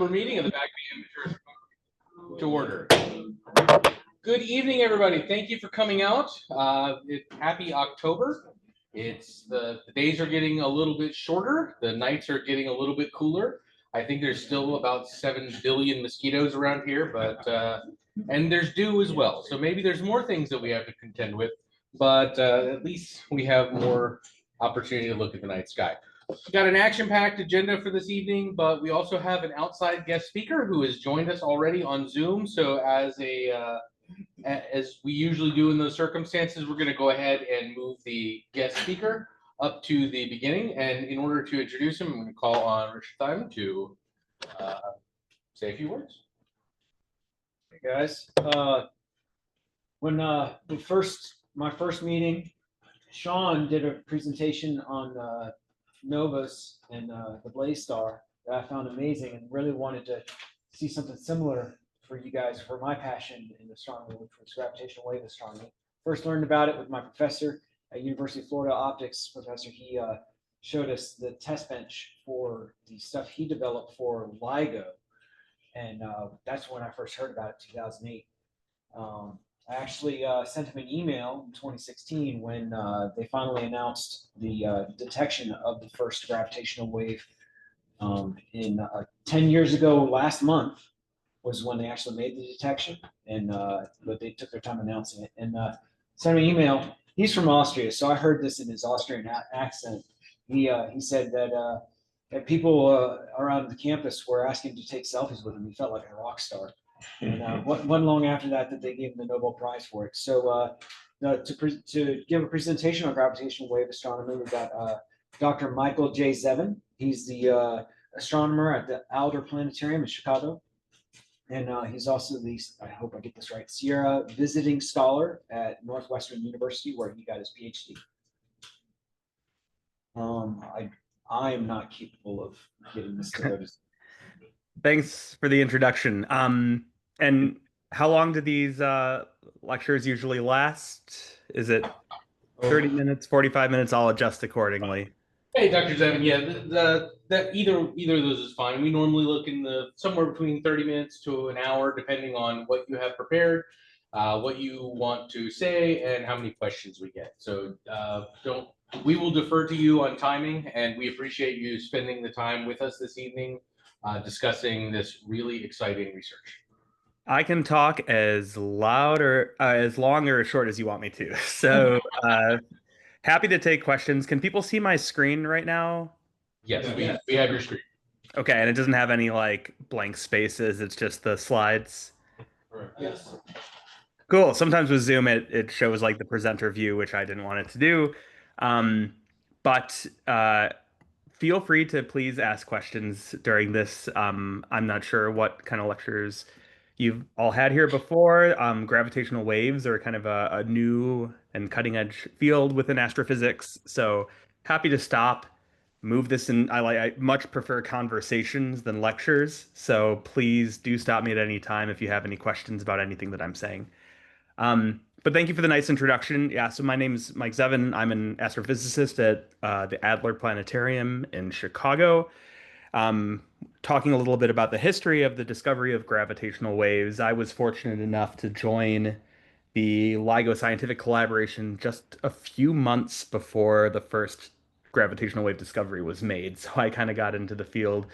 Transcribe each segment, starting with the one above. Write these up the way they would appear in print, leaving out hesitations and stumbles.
Meeting of the Back Amateurs to order. Good evening, everybody. Thank you for coming out. Happy October. The days are getting a little bit shorter. The nights are getting a little bit cooler. I think there's still about 7 billion mosquitoes around here, but and there's dew as well. So maybe there's more things that we have to contend with, but at least we have more opportunity to look at the night sky. We've got an action-packed agenda for this evening, but we also have an outside guest speaker who has joined us already on Zoom. So as we usually do in those circumstances, we're going to go ahead and move the guest speaker up to the beginning. And in order to introduce him, I'm going to call on Richard Simon to say a few words. Hey guys, when my first meeting, Sean did a presentation on novas and the Blaze Star that I found amazing, and really wanted to see something similar for you guys for my passion in astronomy, which was gravitational wave astronomy. First learned about it with my professor at University of Florida, optics professor. He showed us the test bench for the stuff he developed for LIGO, and that's when I first heard about it, 2008. I actually sent him an email in 2016 when they finally announced the detection of the first gravitational wave. 10 years ago, last month, was when they actually made the detection, and but they took their time announcing it. And sent him an email. He's from Austria, so I heard this in his Austrian accent. He said that people around the campus were asking to take selfies with him. He felt like a rock star. And wasn't long after that they gave him the Nobel Prize for it. So to give a presentation on gravitational wave astronomy, we've got Dr. Michael J. Zevin. He's the astronomer at the Alder Planetarium in Chicago. And he's also the, I hope I get this right, Sierra Visiting Scholar at Northwestern University, where he got his PhD. I am not capable of getting this to notice. Thanks for the introduction. And how long do these lectures usually last? Is it 30 minutes, 45 minutes? I'll adjust accordingly. Hey, Dr. Zevin. Yeah, either of those is fine. We normally look in somewhere between 30 minutes to an hour, depending on what you have prepared, what you want to say, and how many questions we get. So we will defer to you on timing, and we appreciate you spending the time with us this evening discussing this really exciting research. I can talk as loud or as long or as short as you want me to. So happy to take questions. Can people see my screen right now? Yes, we have your screen. Okay, and it doesn't have any like blank spaces. It's just the slides. Yes. Cool. Sometimes with Zoom, it shows like the presenter view, which I didn't want it to do. But feel free to please ask questions during this. I'm not sure what kind of lectures you've all had here before. Gravitational waves are kind of a new and cutting edge field within astrophysics. So happy to stop, move this in. I much prefer conversations than lectures. So please do stop me at any time if you have any questions about anything that I'm saying. But thank you for the nice introduction. Yeah, so my name is Mike Zevin. I'm an astrophysicist at the Adler Planetarium in Chicago. Talking a little bit about the history of the discovery of gravitational waves. I was fortunate enough to join the LIGO scientific collaboration just a few months before the first gravitational wave discovery was made. So I kind of got into the field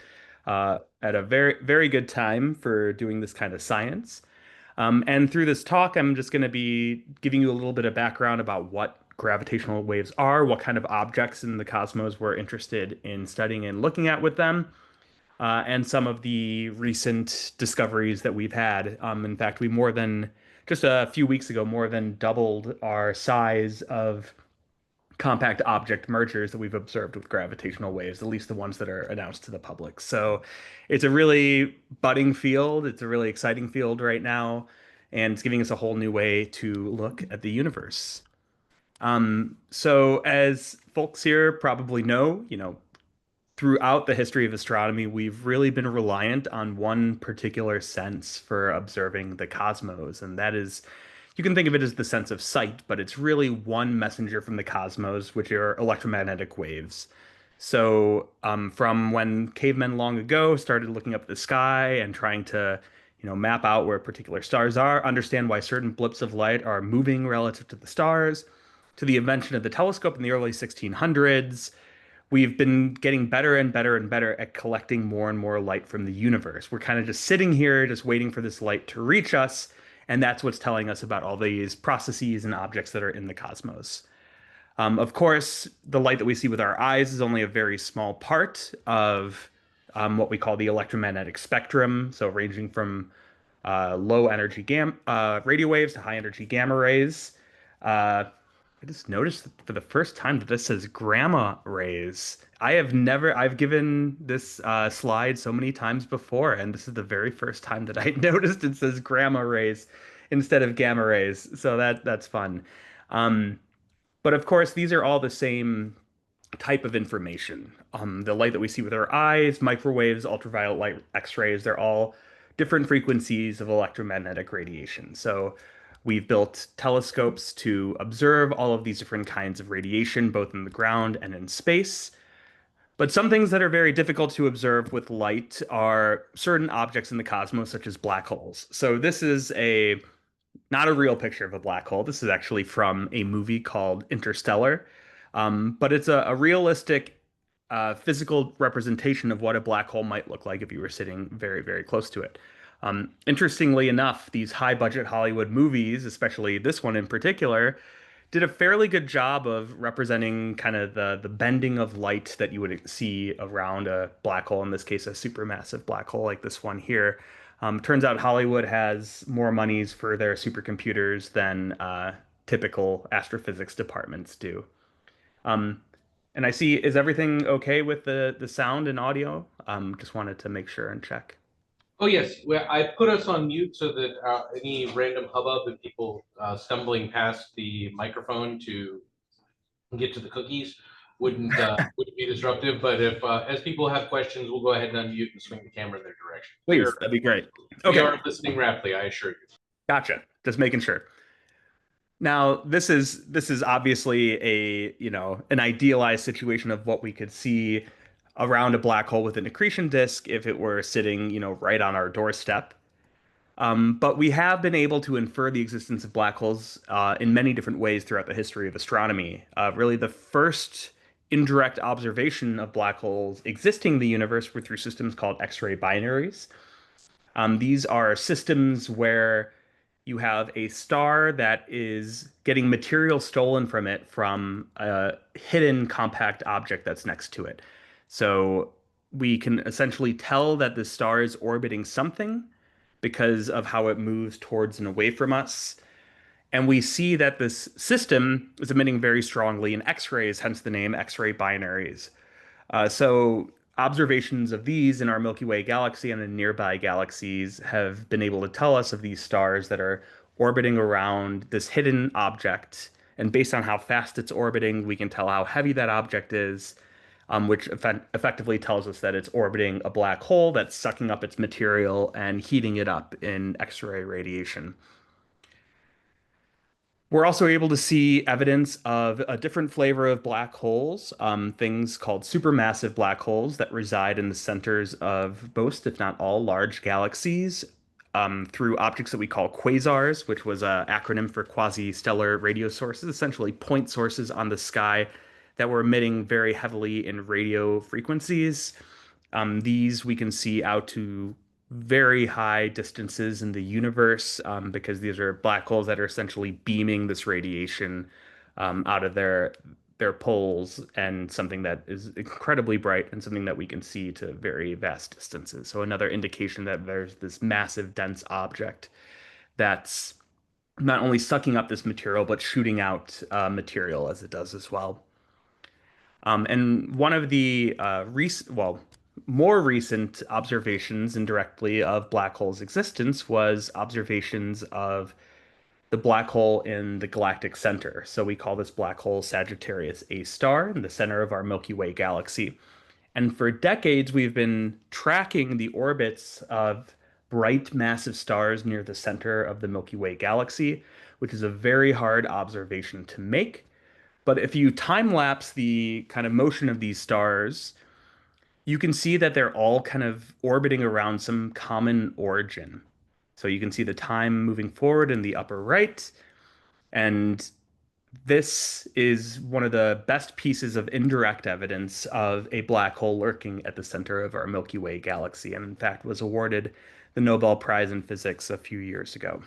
at a very, very good time for doing this kind of science. And through this talk, I'm just going to be giving you a little bit of background about what gravitational waves are, what kind of objects in the cosmos we're interested in studying and looking at with them, and some of the recent discoveries that we've had. In fact, just a few weeks ago, more than doubled our size of compact object mergers that we've observed with gravitational waves, at least the ones that are announced to the public. So it's a really budding field. It's a really exciting field right now, and it's giving us a whole new way to look at the universe. So as folks here probably know, throughout the history of astronomy, we've really been reliant on one particular sense for observing the cosmos, and that is, you can think of it as the sense of sight, but it's really one messenger from the cosmos, which are electromagnetic waves. So, from when cavemen long ago started looking up at the sky and trying to, map out where particular stars are, understand why certain blips of light are moving relative to the stars, to the invention of the telescope in the early 1600s, we've been getting better and better and better at collecting more and more light from the universe. We're kind of just sitting here, just waiting for this light to reach us, and that's what's telling us about all these processes and objects that are in the cosmos. Of course, the light that we see with our eyes is only a very small part of what we call the electromagnetic spectrum. So, ranging from low energy radio waves to high energy gamma rays. I just noticed for the first time that this says gamma rays. I've given this slide so many times before, and this is the very first time that I noticed it says gamma rays instead of gamma rays. So that's fun. Um, but of course, these are all the same type of information. The light that we see with our eyes, microwaves, ultraviolet light, X-rays, they're all different frequencies of electromagnetic radiation. So we've built telescopes to observe all of these different kinds of radiation, both in the ground and in space. But some things that are very difficult to observe with light are certain objects in the cosmos, such as black holes. So this is a not a real picture of a black hole. This is actually from a movie called Interstellar. But it's a realistic physical representation of what a black hole might look like if you were sitting very, very close to it. Interestingly enough, these high budget Hollywood movies, especially this one in particular, did a fairly good job of representing kind of the bending of light that you would see around a black hole, in this case, a supermassive black hole like this one here. Turns out Hollywood has more monies for their supercomputers than typical astrophysics departments do. Um, and I see, is everything okay with the sound and audio? Just wanted to make sure and check. Oh, yes. Well, I put us on mute so that any random hubbub and people stumbling past the microphone to get to the cookies wouldn't be disruptive. But if as people have questions, we'll go ahead and unmute and swing the camera in their direction. Please, that'd be great. We Okay, are listening rapidly, I assure you. gotcha. Just making sure. Now, this is obviously a, an idealized situation of what we could see around a black hole with an accretion disk if it were sitting, right on our doorstep. But we have been able to infer the existence of black holes in many different ways throughout the history of astronomy. Really, the first indirect observation of black holes existing in the universe were through systems called X-ray binaries. These are systems where you have a star that is getting material stolen from it from a hidden compact object that's next to it. So we can essentially tell that the star is orbiting something because of how it moves towards and away from us. And we see that this system is emitting very strongly in X-rays, hence the name X-ray binaries. So observations of these in our Milky Way galaxy and in nearby galaxies have been able to tell us of these stars that are orbiting around this hidden object. And based on how fast it's orbiting, we can tell how heavy that object is, which effectively tells us that it's orbiting a black hole that's sucking up its material and heating it up in X-ray radiation. We're also able to see evidence of a different flavor of black holes, things called supermassive black holes that reside in the centers of most, if not all, large galaxies, through objects that we call quasars, which was an acronym for quasi-stellar radio sources, essentially point sources on the sky that were emitting very heavily in radio frequencies. These we can see out to very high distances in the universe because these are black holes that are essentially beaming this radiation out of their poles, and something that is incredibly bright and something that we can see to very vast distances. So another indication that there's this massive dense object that's not only sucking up this material but shooting out material as it does as well. And one of the more recent observations indirectly of black holes' existence was observations of the black hole in the galactic center. So we call this black hole Sagittarius A star in the center of our Milky Way galaxy. And for decades, we've been tracking the orbits of bright, massive stars near the center of the Milky Way galaxy, which is a very hard observation to make. But if you time lapse the kind of motion of these stars, you can see that they're all kind of orbiting around some common origin. So you can see the time moving forward in the upper right, and this is one of the best pieces of indirect evidence of a black hole lurking at the center of our Milky Way galaxy, and in fact was awarded the Nobel Prize in Physics a few years ago.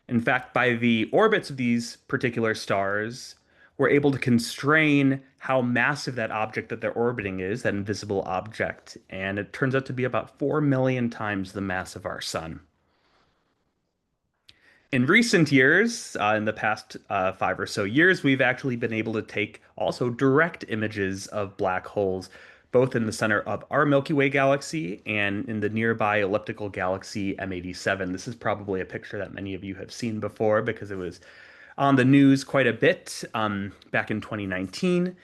In fact, by the orbits of these particular stars, we're able to constrain how massive that object that they're orbiting is, that invisible object, and it turns out to be about 4 million times the mass of our sun. In recent years, in the past 5 or so years, we've actually been able to take also direct images of black holes, both in the center of our Milky Way galaxy and in the nearby elliptical galaxy M87. This is probably a picture that many of you have seen before because it was on the news quite a bit back in 2019.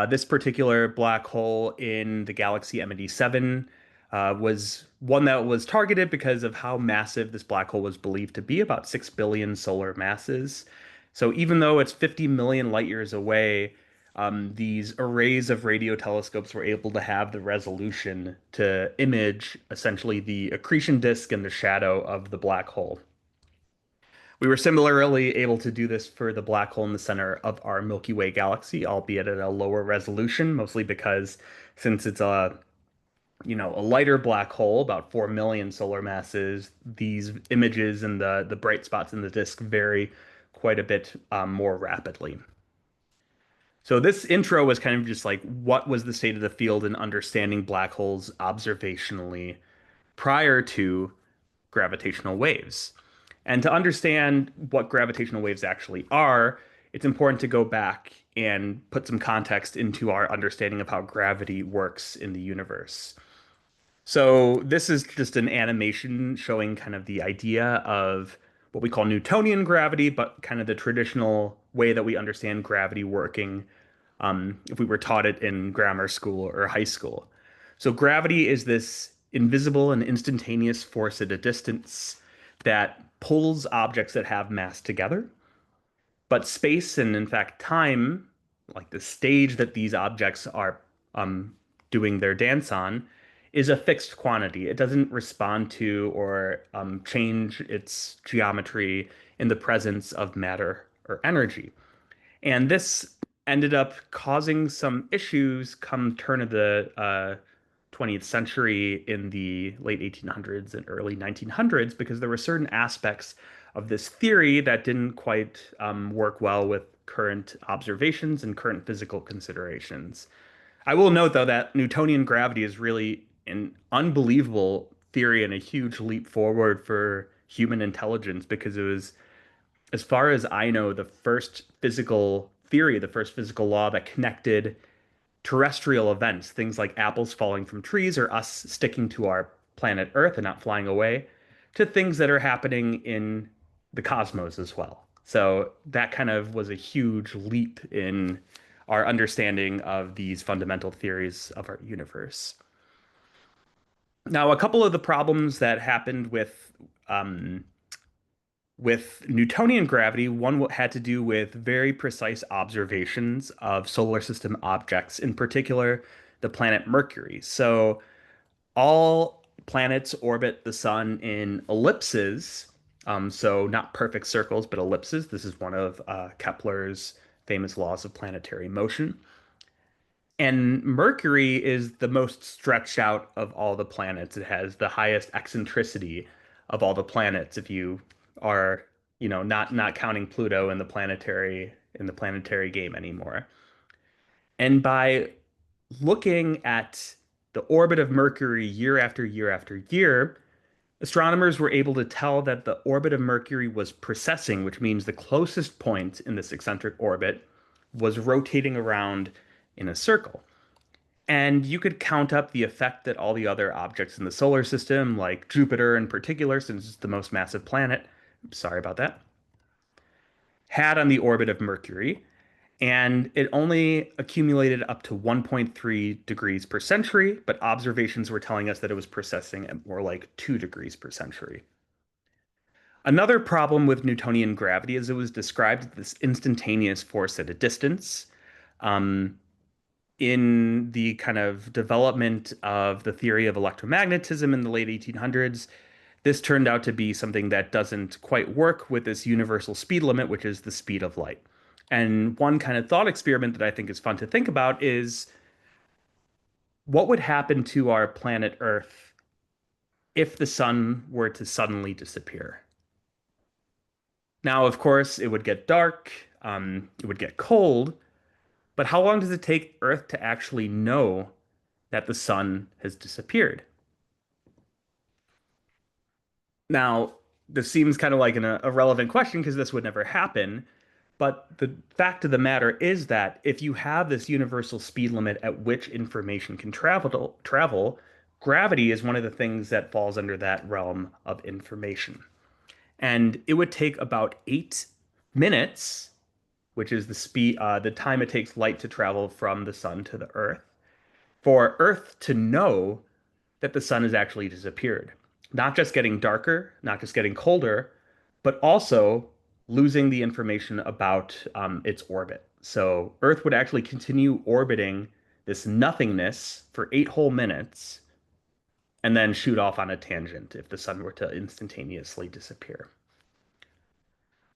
This particular black hole in the galaxy M87 was one that was targeted because of how massive this black hole was believed to be, about 6 billion solar masses. So even though it's 50 million light years away, these arrays of radio telescopes were able to have the resolution to image essentially the accretion disk and the shadow of the black hole. We were similarly able to do this for the black hole in the center of our Milky Way galaxy, albeit at a lower resolution, mostly because since it's a lighter black hole, about 4 million solar masses, these images and the bright spots in the disk vary quite a bit more rapidly. So this intro was kind of just like what was the state of the field in understanding black holes observationally prior to gravitational waves. And to understand what gravitational waves actually are, it's important to go back and put some context into our understanding of how gravity works in the universe. So this is just an animation showing kind of the idea of what we call Newtonian gravity, but kind of the traditional way that we understand gravity working if we were taught it in grammar school or high school. So gravity is this invisible and instantaneous force at a distance that pulls objects that have mass together. But space and, in fact, time, like the stage that these objects are doing their dance on, is a fixed quantity. It doesn't respond to or change its geometry in the presence of matter or energy. And this ended up causing some issues come turn of the 20th century in the late 1800s and early 1900s because there were certain aspects of this theory that didn't quite work well with current observations and current physical considerations. I will note, though, that Newtonian gravity is really an unbelievable theory and a huge leap forward for human intelligence because it was, as far as I know, the first physical theory, the first physical law that connected terrestrial events, things like apples falling from trees or us sticking to our planet Earth and not flying away, to things that are happening in the cosmos as well. So that kind of was a huge leap in our understanding of these fundamental theories of our universe. Now, a couple of the problems that happened with Newtonian gravity, one had to do with very precise observations of solar system objects, in particular the planet Mercury. So all planets orbit the sun in ellipses, so not perfect circles, but ellipses. This is one of Kepler's famous laws of planetary motion. And Mercury is the most stretched out of all the planets. It has the highest eccentricity of all the planets if you are, not counting Pluto in the planetary game anymore. And by looking at the orbit of Mercury year after year after year, astronomers were able to tell that the orbit of Mercury was precessing, which means the closest point in this eccentric orbit was rotating around in a circle. And you could count up the effect that all the other objects in the solar system, like Jupiter in particular, since it's the most massive planet, sorry about that, had on the orbit of Mercury. And it only accumulated up to 1.3 degrees per century, but observations were telling us that it was precessing at more like 2 degrees per century. Another problem with Newtonian gravity is it was described as this instantaneous force at a distance. Um, in the kind of development of the theory of electromagnetism in the late 1800s, this turned out to be something that doesn't quite work with this universal speed limit, which is the speed of light. And one kind of thought experiment that I think is fun to think about is what would happen to our planet Earth if the sun were to suddenly disappear? Now, of course, it would get dark, it would get cold, but how long does it take Earth to actually know that the sun has disappeared? Now, this seems kind of like an irrelevant question because this would never happen. But the fact of the matter is that if you have this universal speed limit at which information can travel, gravity is one of the things that falls under that realm of information. And it would take about 8 minutes, which is the time it takes light to travel from the sun to the Earth, for Earth to know that the sun has actually disappeared. Not just getting darker, not just getting colder, but also losing the information about its orbit. So Earth would actually continue orbiting this nothingness for 8 whole minutes and then shoot off on a tangent if the sun were to instantaneously disappear.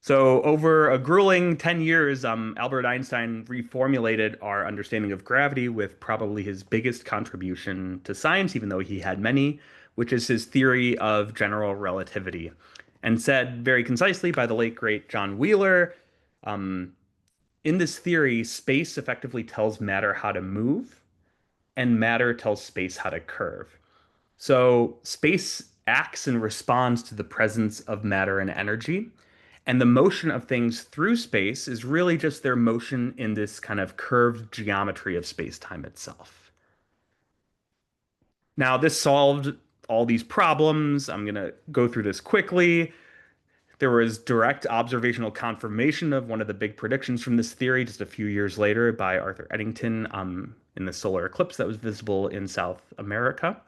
So over a grueling 10 years, Albert Einstein reformulated our understanding of gravity with probably his biggest contribution to science, even though he had many, which is his theory of general relativity. And said very concisely by the late, great John Wheeler, um, in this theory, space effectively tells matter how to move, and matter tells space how to curve. So space acts and responds to the presence of matter and energy. And the motion of things through space is really just their motion in this kind of curved geometry of space-time itself. Now, this solved all these problems. I'm going to go through this quickly. There was direct observational confirmation of one of the big predictions from this theory just a few years later by Arthur Eddington in the solar eclipse that was visible in South America.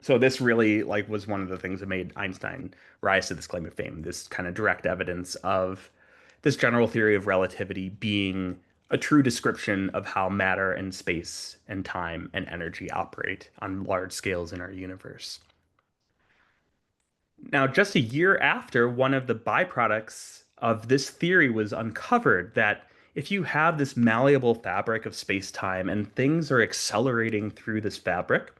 So this really like was one of the things that made Einstein rise to this claim of fame, this kind of direct evidence of this general theory of relativity being a true description of how matter and space and time and energy operate on large scales in our universe. Now, just a year after, one of the byproducts of this theory was uncovered that if you have this malleable fabric of space-time and things are accelerating through this fabric,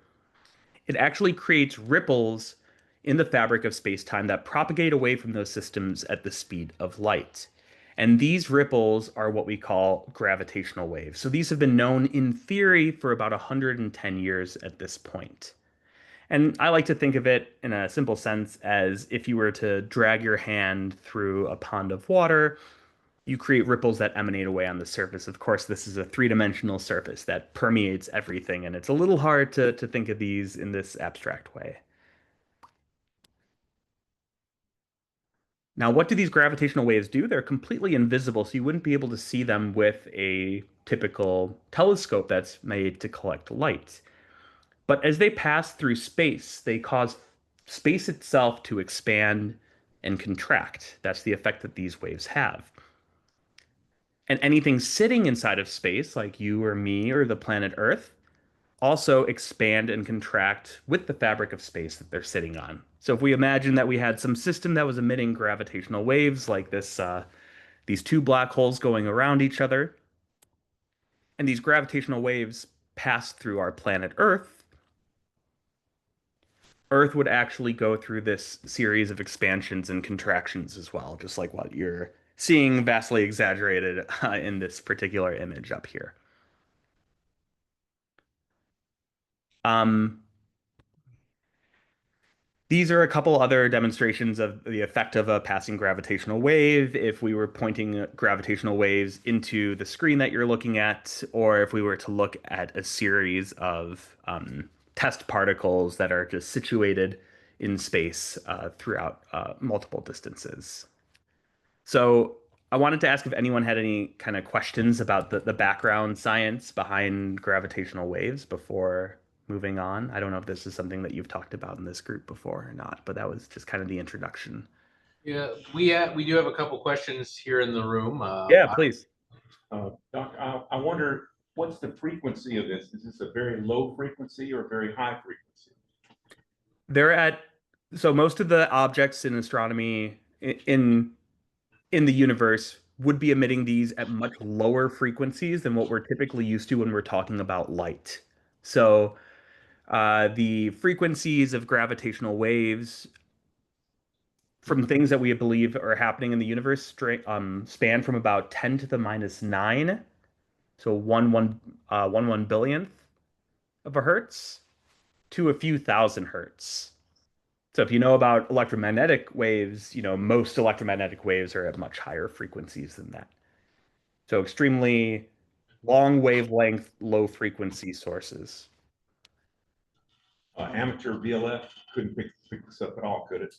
it actually creates ripples in the fabric of space-time that propagate away from those systems at the speed of light. And these ripples are what we call gravitational waves. So these have been known in theory for about 110 years at this point. And I like to think of it in a simple sense as if you were to drag your hand through a pond of water, you create ripples that emanate away on the surface. Of course, this is a three-dimensional surface that permeates everything, and it's a little hard to think of these in this abstract way. Now, what do these gravitational waves do? They're completely invisible, so you wouldn't be able to see them with a typical telescope that's made to collect light. But as they pass through space, they cause space itself to expand and contract. That's the effect that these waves have. And anything sitting inside of space, like you or me or the planet Earth, also expand and contract with the fabric of space that they're sitting on. So if we imagine that we had some system that was emitting gravitational waves like this, these two black holes going around each other, and these gravitational waves pass through our planet Earth, Earth would actually go through this series of expansions and contractions as well, just like what you're seeing vastly exaggerated in this particular image up here. Um, These are a couple other demonstrations of the effect of a passing gravitational wave. If we were pointing gravitational waves into the screen that you're looking at, or if we were to look at a series of test particles that are just situated in space throughout multiple distances. So I wanted to ask if anyone had any kind of questions about the background science behind gravitational waves before moving on. I don't know if this is something that you've talked about in this group before or not, but that was just kind of the introduction. Yeah, we do have a couple questions here in the room. Yeah, please. Doc, I wonder, what's the frequency of this? Is this a very low frequency or a very high frequency? They're at so most of the objects in astronomy in the universe would be emitting these at much lower frequencies than what we're typically used to when we're talking about light. So the frequencies of gravitational waves from things that we believe are happening in the universe span from about 10 to the minus 9, so 1 billionth of a hertz, to a few thousand hertz. So if you know about electromagnetic waves, most electromagnetic waves are at much higher frequencies than that. So extremely long wavelength, low frequency sources. Amateur VLF couldn't pick this up at all, could it?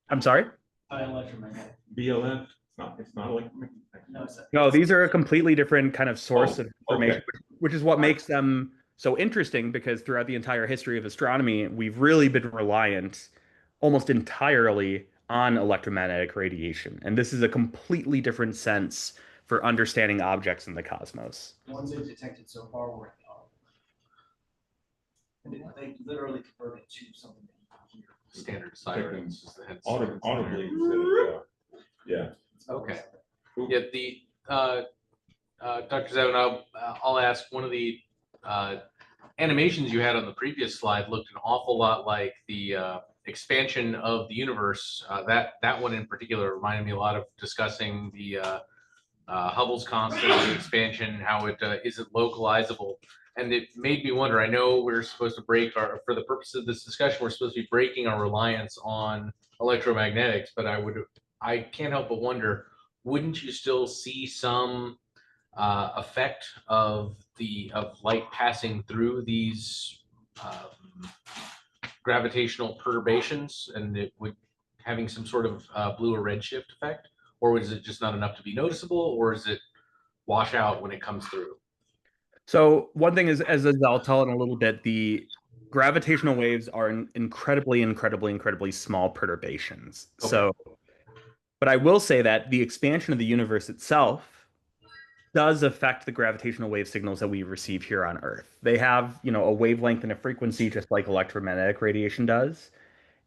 I'm sorry? Electromagnetic. VLF, it's not electromagnetic. No, these are a completely different kind of source of information, okay. which is what makes them so interesting, because throughout the entire history of astronomy, we've really been reliant almost entirely on electromagnetic radiation. And this is a completely different sense for understanding objects in the cosmos. The ones they've detected so far were they literally converted to something that you can hear. Standard sirens is the head Audibly instead of, yeah. Okay. Cool. Yeah, Dr. Zevin, I'll ask, one of the animations you had on the previous slide looked an awful lot like the expansion of the universe. That one in particular reminded me a lot of discussing the Hubble's constant, the expansion, how it isn't localizable. And it made me wonder, I know we're supposed to for the purpose of this discussion, we're supposed to be breaking our reliance on electromagnetics, but I can't help but wonder, wouldn't you still see some effect of light passing through these gravitational perturbations, and it would having some sort of blue or red shift effect? Or is it just not enough to be noticeable, or is it wash out when it comes through? So one thing is, as I'll tell in a little bit, the gravitational waves are incredibly small perturbations. Okay. So, but I will say that the expansion of the universe itself does affect the gravitational wave signals that we receive here on Earth. They have, a wavelength and a frequency just like electromagnetic radiation does,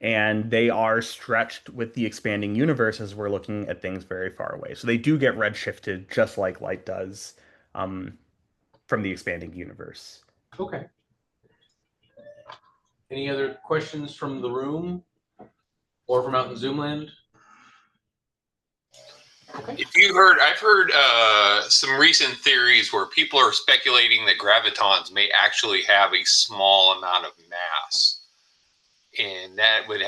and they are stretched with the expanding universe as we're looking at things very far away. So they do get redshifted just like light does. From the expanding universe. Okay. Any other questions from the room or from out in Zoom land? Okay. I've heard some recent theories where people are speculating that gravitons may actually have a small amount of mass. And that would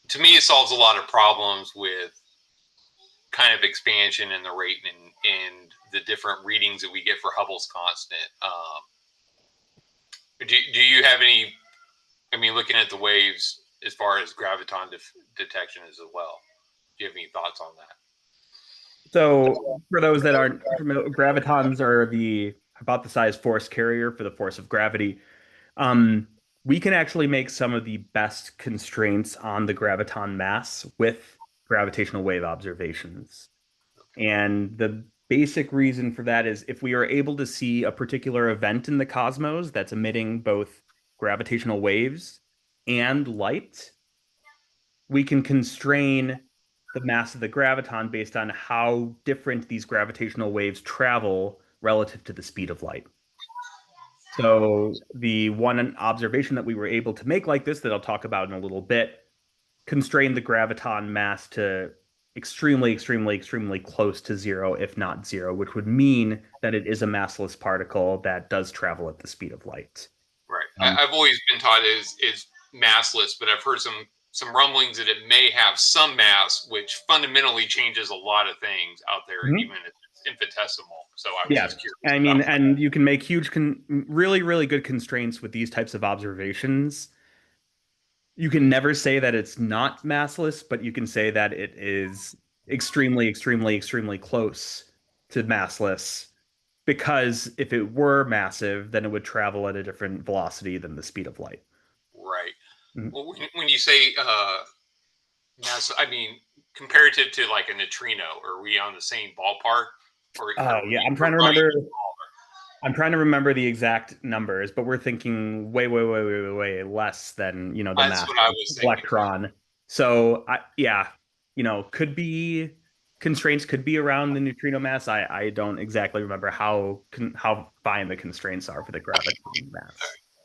to me, it solves a lot of problems with kind of expansion and the rate and the different readings that we get for Hubble's constant. Do you have any, looking at the waves as far as graviton detection as well, do you have any thoughts on that? So for those that aren't familiar, gravitons are about the size force carrier for the force of gravity. We can actually make some of the best constraints on the graviton mass with gravitational wave observations. And the basic reason for that is if we are able to see a particular event in the cosmos that's emitting both gravitational waves and light, we can constrain the mass of the graviton based on how different these gravitational waves travel relative to the speed of light. So the one observation that we were able to make like this, that I'll talk about in a little bit, constrained the graviton mass to extremely close to zero, if not zero, which would mean that it is a massless particle that does travel at the speed of light. Right. I've always been taught is massless, but I've heard some rumblings that it may have some mass, which fundamentally changes a lot of things out there, even if it's infinitesimal. So I was just curious. And you can make huge, really good constraints with these types of observations. You can never say that it's not massless, but you can say that it is extremely close to massless, because if it were massive, then it would travel at a different velocity than the speed of light. Right. Mhm. Well, when you say Now, so, I mean, comparative to like a neutrino, are we on the same ballpark? Or Oh are yeah, we I'm trying to running remember. smaller? I'm trying to remember the exact numbers, but we're thinking way, way, way, way, way, way less than, the That's mass what I of was thinking. electron. So yeah, could be constraints could be around the neutrino mass. I don't exactly remember how fine the constraints are for the graviton mass.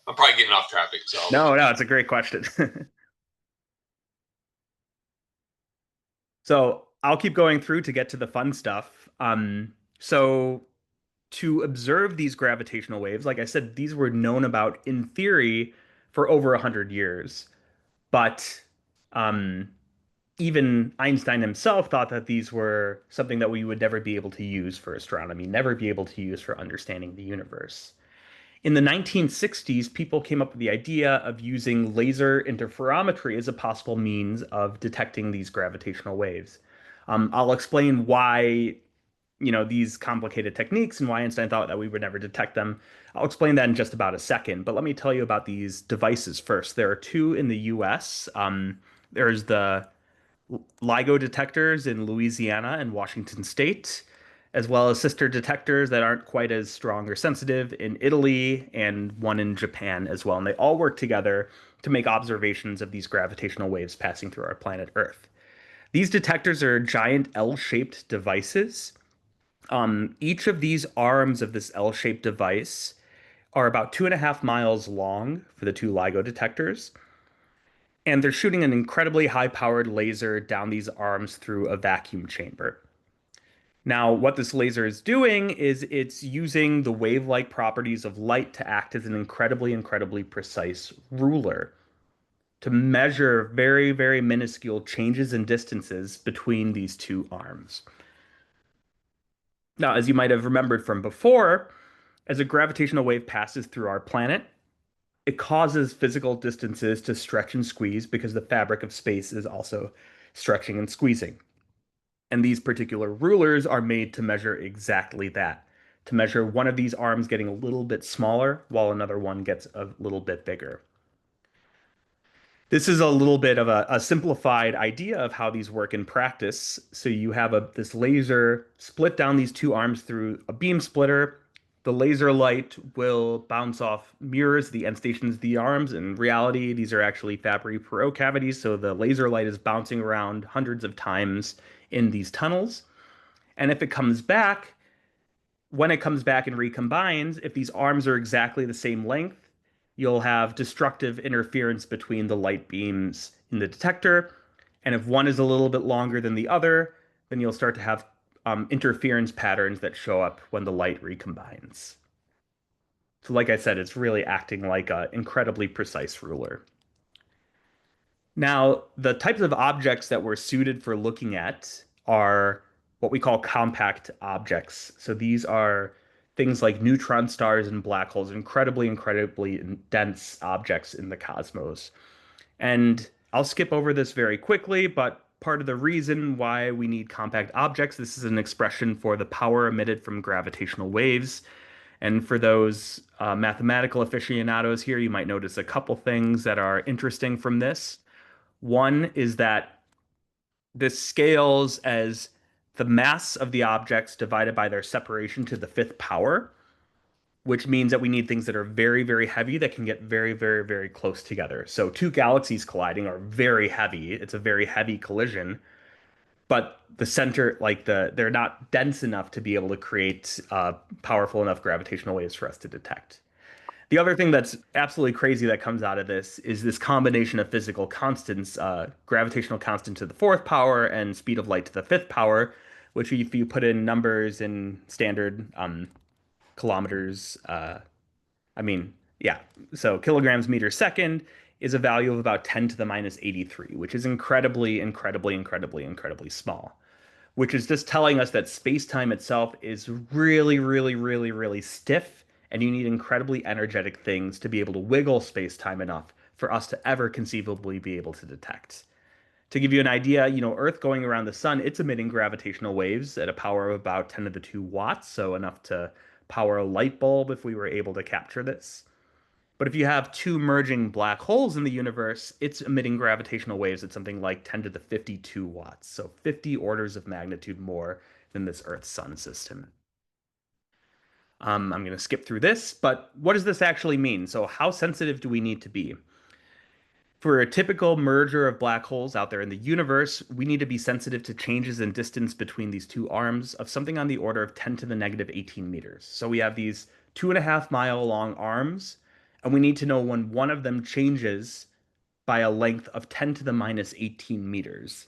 I'm probably getting off topic, so No, no, it's a great question. So I'll keep going through to get to the fun stuff. So to observe these gravitational waves, like I said, these were known about in theory for over 100 years. But um, even Einstein himself thought that these were something that we would never be able to use for astronomy, never be able to use for understanding the universe. In the 1960s, people came up with the idea of using laser interferometry as a possible means of detecting these gravitational waves. I'll explain why these complicated techniques and why Einstein thought that we would never detect them. I'll explain that in just about a second, but let me tell you about these devices first. There are two in the US. There's the LIGO detectors in Louisiana and Washington State, as well as sister detectors that aren't quite as strong or sensitive in Italy and one in Japan as well. And they all work together to make observations of these gravitational waves passing through our planet Earth. These detectors are giant L-shaped devices. Each of these arms of this L-shaped device are about 2.5 miles long for the two LIGO detectors, and they're shooting an incredibly high-powered laser down these arms through a vacuum chamber. Now, what this laser is doing is it's using the wave-like properties of light to act as an incredibly, incredibly precise ruler to measure very, very minuscule changes in distances between these two arms. Now, as you might have remembered from before, as a gravitational wave passes through our planet, it causes physical distances to stretch and squeeze because the fabric of space is also stretching and squeezing. And these particular rulers are made to measure exactly that, to measure one of these arms getting a little bit smaller while another one gets a little bit bigger. This is a little bit of a simplified idea of how these work in practice. So you have this laser split down these two arms through a beam splitter. The laser light will bounce off mirrors, the end stations of the arms. In reality, these are actually Fabry-Perot cavities, so the laser light is bouncing around hundreds of times in these tunnels. And if it comes back, when it comes back and recombines, if these arms are exactly the same length, you'll have destructive interference between the light beams in the detector. And if one is a little bit longer than the other, then you'll start to have interference patterns that show up when the light recombines. So, like I said, it's really acting like an incredibly precise ruler. Now, the types of objects that we're suited for looking at are what we call compact objects. So these are things like neutron stars and black holes, incredibly, incredibly dense objects in the cosmos. And I'll skip over this very quickly, but part of the reason why we need compact objects, this is an expression for the power emitted from gravitational waves. And for those mathematical aficionados here, you might notice a couple things that are interesting from this. One is that this scales as the mass of the objects divided by their separation to the fifth power, which means that we need things that are very, very heavy that can get very, very, very close together. So two galaxies colliding are very heavy. It's a very heavy collision, but the center, they're not dense enough to be able to create powerful enough gravitational waves for us to detect. The other thing that's absolutely crazy that comes out of this is this combination of physical constants, gravitational constant to the fourth power and speed of light to the fifth power, which if you put in numbers in standard kilometers, yeah, so kilograms meter second is a value of about 10 to the minus 83, which is incredibly, incredibly, incredibly, incredibly small, which is just telling us that space-time itself is really, really, really, really stiff, and you need incredibly energetic things to be able to wiggle space-time enough for us to ever conceivably be able to detect. To give you an idea, Earth going around the sun, it's emitting gravitational waves at a power of about 10 to the 2 watts, so enough to power a light bulb if we were able to capture this. But if you have two merging black holes in the universe, it's emitting gravitational waves at something like 10 to the 52 watts, so 50 orders of magnitude more than this Earth-Sun system. I'm going to skip through this, but what does this actually mean? So how sensitive do we need to be? For a typical merger of black holes out there in the universe, we need to be sensitive to changes in distance between these two arms of something on the order of 10 to the negative 18 meters. So we have these 2.5 mile long arms, and we need to know when one of them changes by a length of 10 to the minus 18 meters.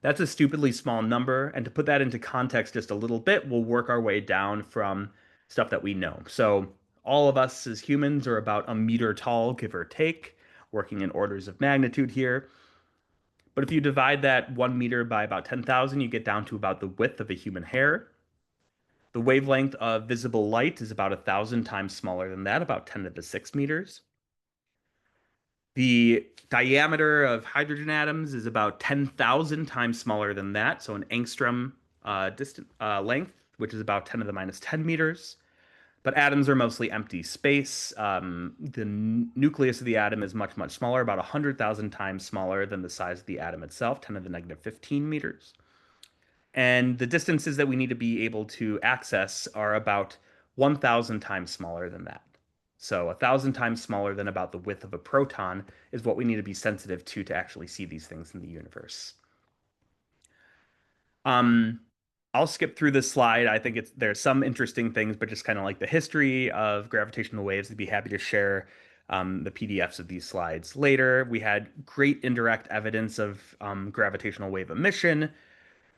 That's a stupidly small number, and to put that into context just a little bit, we'll work our way down from stuff that we know. So all of us as humans are about a meter tall, give or take, working in orders of magnitude here. But if you divide that 1 meter by about 10,000, you get down to about the width of a human hair. The wavelength of visible light is about 1,000 times smaller than that, about 10 to the 6 meters. The diameter of hydrogen atoms is about 10,000 times smaller than that, so an angstrom length, which is about 10 to the minus 10 meters. But atoms are mostly empty space. The nucleus of the atom is much, much smaller, about 100,000 times smaller than the size of the atom itself, 10 to the negative 15 meters. And the distances that we need to be able to access are about 1,000 times smaller than that. So 1,000 times smaller than about the width of a proton is what we need to be sensitive to actually see these things in the universe. I'll skip through this slide. I think there's some interesting things, but just kind of like the history of gravitational waves. I'd be happy to share the PDFs of these slides later. We had great indirect evidence of gravitational wave emission.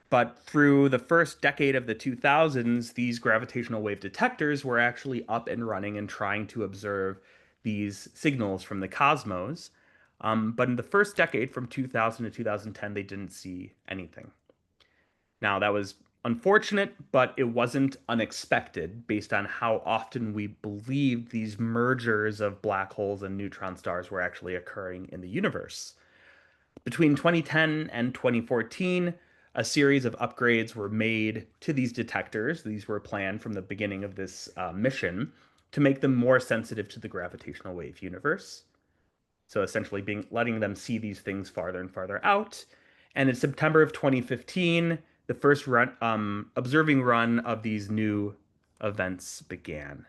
But through the first decade of the 2000s, these gravitational wave detectors were actually up and running and trying to observe these signals from the cosmos. But in the first decade, from 2000 to 2010, they didn't see anything. Now, that was unfortunate, but it wasn't unexpected based on how often we believed these mergers of black holes and neutron stars were actually occurring in the universe. Between 2010 and 2014, a series of upgrades were made to these detectors. These were planned from the beginning of this mission to make them more sensitive to the gravitational wave universe. So essentially letting them see these things farther and farther out. And in September of 2015, the first observing run of these new events began.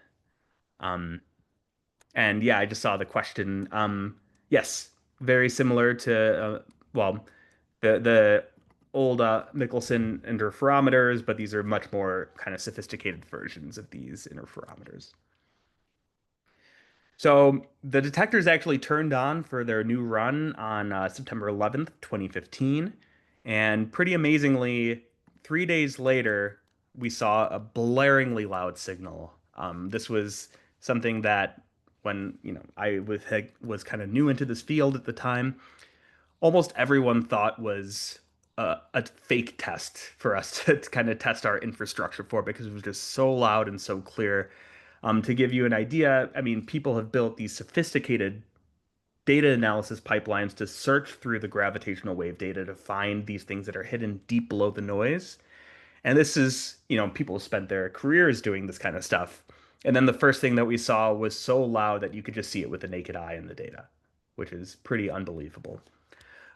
And yeah, I just saw the question. Yes, very similar to, well, the old Michelson interferometers, but these are much more kind of sophisticated versions of these interferometers. So the detectors actually turned on for their new run on September 11th, 2015. And pretty amazingly, 3 days later, we saw a blaringly loud signal. This was something that when I was kind of new into this field at the time, almost everyone thought was a fake test for us to kind of test our infrastructure for because it was just so loud and so clear. To give you an idea, I mean, people have built these sophisticated data analysis pipelines to search through the gravitational wave data to find these things that are hidden deep below the noise. And this is, people have spent their careers doing this kind of stuff. And then the first thing that we saw was so loud that you could just see it with the naked eye in the data, which is pretty unbelievable.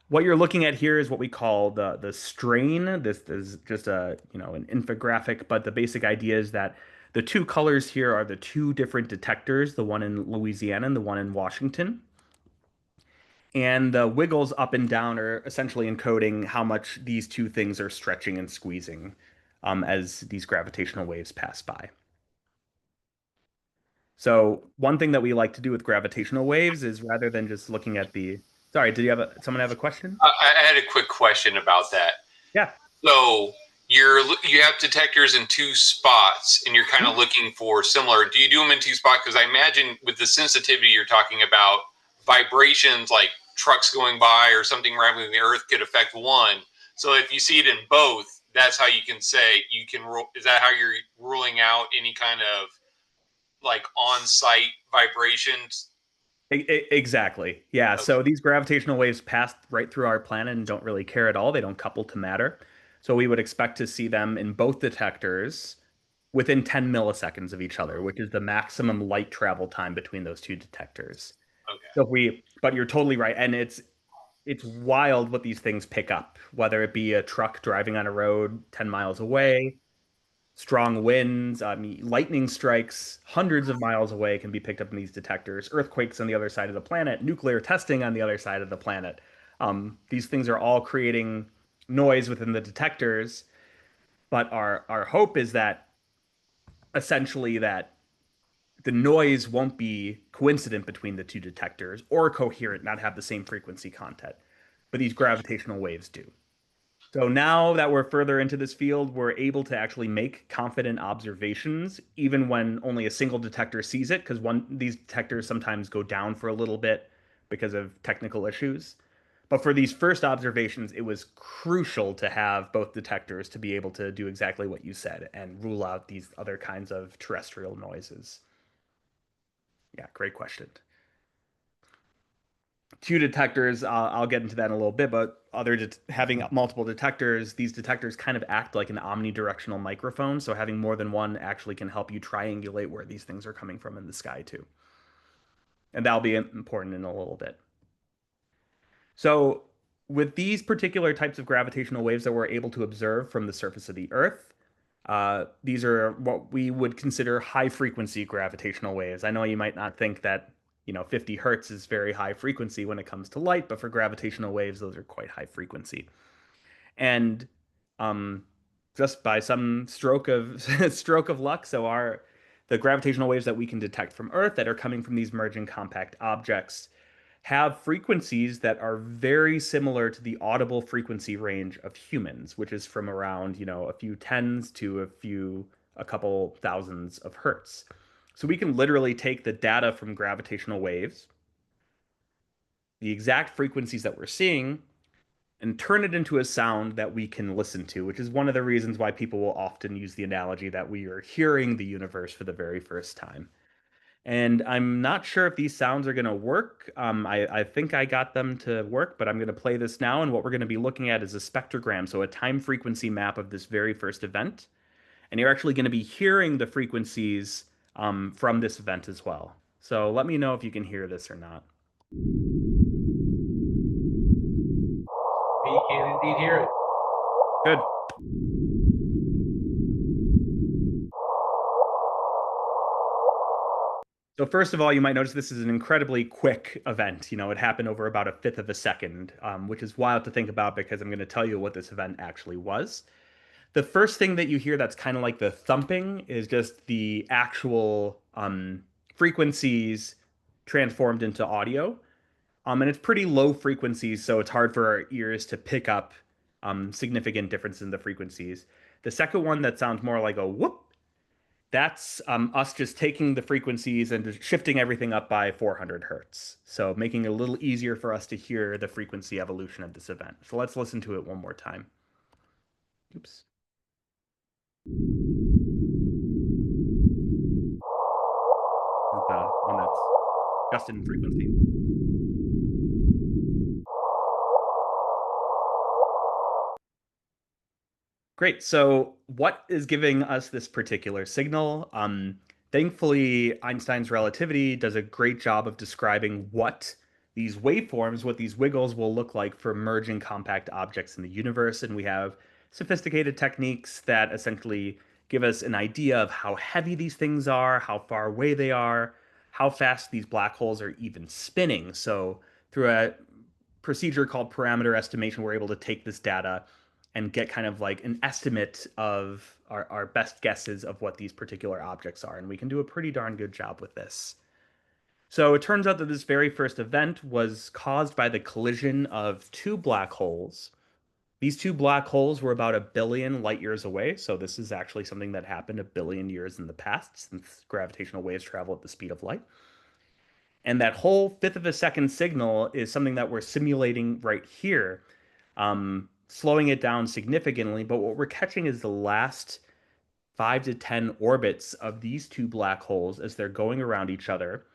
What you're looking at here is what we call the strain. This is just an infographic, but the basic idea is that the two colors here are the two different detectors, the one in Louisiana and the one in Washington. And the wiggles up and down are essentially encoding how much these two things are stretching and squeezing as these gravitational waves pass by. So one thing that we like to do with gravitational waves is rather than just looking at sorry, did someone have a question? I had a quick question about that. Yeah. So you have detectors in two spots, and you're kind of looking for similar. Do you do them in two spots? Because I imagine with the sensitivity you're talking about, vibrations like trucks going by or something rattling the earth could affect one. So if you see it in both, that's how you can say is that how you're ruling out any kind of like on-site vibrations? Exactly. Yeah. Okay. So these gravitational waves pass right through our planet and don't really care at all. They don't couple to matter. So we would expect to see them in both detectors within 10 milliseconds of each other, which is the maximum light travel time between those two detectors. Okay. So but you're totally right. And it's wild what these things pick up, whether it be a truck driving on a road 10 miles away, strong winds, lightning strikes hundreds of miles away can be picked up in these detectors, earthquakes on the other side of the planet, nuclear testing on the other side of the planet. These things are all creating noise within the detectors, but our hope is that essentially that the noise won't be coincident between the two detectors or coherent, not have the same frequency content, but these gravitational waves do. So now that we're further into this field, we're able to actually make confident observations, even when only a single detector sees it, because these detectors sometimes go down for a little bit because of technical issues. But for these first observations, it was crucial to have both detectors to be able to do exactly what you said and rule out these other kinds of terrestrial noises. Yeah, great question. Two detectors, I'll get into that in a little bit, but having multiple detectors, these detectors kind of act like an omnidirectional microphone. So having more than one actually can help you triangulate where these things are coming from in the sky too. And that'll be important in a little bit. So with these particular types of gravitational waves that we're able to observe from the surface of the Earth, these are what we would consider high frequency gravitational waves. I know you might not think that 50 hertz is very high frequency when it comes to light, but for gravitational waves, those are quite high frequency. And um, just by some stroke of stroke of luck, the gravitational waves that we can detect from Earth that are coming from these merging compact objects have frequencies that are very similar to the audible frequency range of humans, which is from around, a few tens to a couple thousands of hertz. So we can literally take the data from gravitational waves, the exact frequencies that we're seeing, and turn it into a sound that we can listen to, which is one of the reasons why people will often use the analogy that we are hearing the universe for the very first time. And I'm not sure if these sounds are going to work. I think I got them to work, but I'm going to play this now. And what we're going to be looking at is a spectrogram, so a time frequency map of this very first event. And you're actually going to be hearing the frequencies from this event as well. So let me know if you can hear this or not. We can indeed hear it. Good. So first of all, you might notice this is an incredibly quick event. It happened over about a fifth of a second, which is wild to think about because I'm going to tell you what this event actually was. The first thing that you hear that's kind of like the thumping is just the actual frequencies transformed into audio. And it's pretty low frequencies, so it's hard for our ears to pick up significant difference in the frequencies. The second one that sounds more like a whoop, that's us just taking the frequencies and just shifting everything up by 400 hertz. So making it a little easier for us to hear the frequency evolution of this event. So let's listen to it one more time. Oops. This is the one that's just in frequency. Great. So what is giving us this particular signal? Thankfully, Einstein's relativity does a great job of describing what these waveforms, what these wiggles will look like for merging compact objects in the universe. And we have sophisticated techniques that essentially give us an idea of how heavy these things are, how far away they are, how fast these black holes are even spinning. So through a procedure called parameter estimation, we're able to take this data and get kind of like an estimate of our best guesses of what these particular objects are. And we can do a pretty darn good job with this. So it turns out that this very first event was caused by the collision of two black holes. These two black holes were about 1 billion light years away. So this is actually something that happened 1 billion years in the past, since gravitational waves travel at the speed of light. And that whole fifth of a second signal is something that we're simulating right here, slowing it down significantly. But what we're catching is the last 5 to 10 orbits of these two black holes as they're going around each other.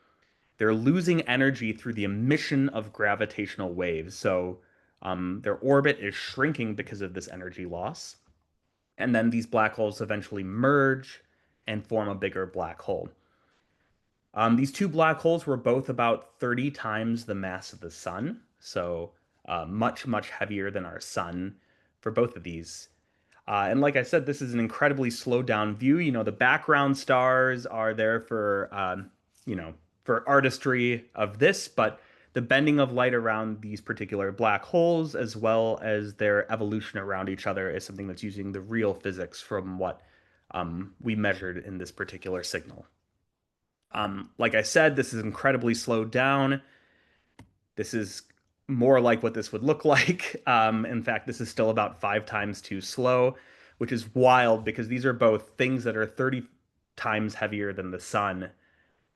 They're losing energy through the emission of gravitational waves. So their orbit is shrinking because of this energy loss. And then these black holes eventually merge and form a bigger black hole. These two black holes were both about 30 times the mass of the sun, so much, much heavier than our sun for both of these. And like I said, this is an incredibly slowed down view. You know, the background stars are there for, you know, for artistry of this, but the bending of light around these particular black holes, as well as their evolution around each other, is something that's using the real physics from what we measured in this particular signal. Like I said, this is incredibly slowed down. This is more like what this would look like. In fact, this is still about 5 times too slow, which is wild because these are both things that are 30 times heavier than the sun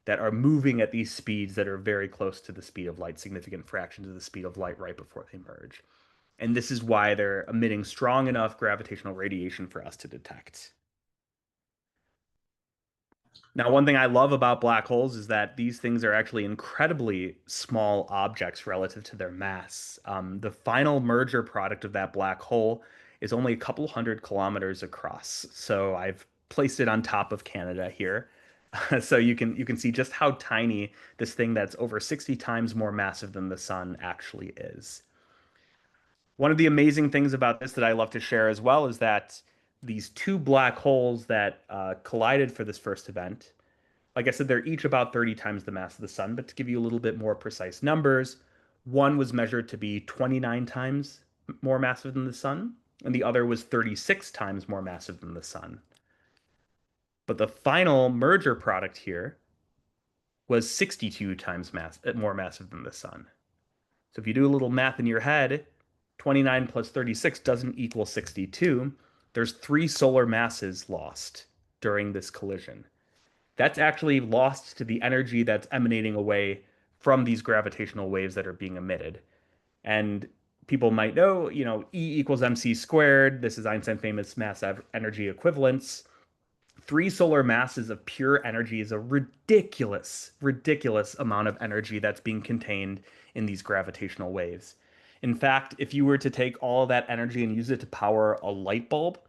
that are moving at these speeds that are very close to the speed of light, significant fractions of the speed of light right before they merge. And this is why they're emitting strong enough gravitational radiation for us to detect. Now, one thing I love about black holes is that these things are actually incredibly small objects relative to their mass. The final merger product of that black hole is only a couple hundred kilometers across. So I've placed it on top of Canada here. So you can see just how tiny this thing that's over 60 times more massive than the sun actually is. One of the amazing things about this that I love to share as well is that these two black holes that collided for this first event, like I said, they're each about 30 times the mass of the sun, but to give you a little bit more precise numbers, one was measured to be 29 times more massive than the sun, and the other was 36 times more massive than the sun. But the final merger product here was 62 times more massive than the sun. So if you do a little math in your head, 29 plus 36 doesn't equal 62. There's 3 solar masses lost during this collision. That's actually lost to the energy that's emanating away from these gravitational waves that are being emitted. And people might know, you know, E equals mc squared. This is Einstein famous mass energy equivalence. 3 solar masses of pure energy is a ridiculous, ridiculous amount of energy that's being contained in these gravitational waves. In fact, if you were to take all of that energy and use it to power a light bulb,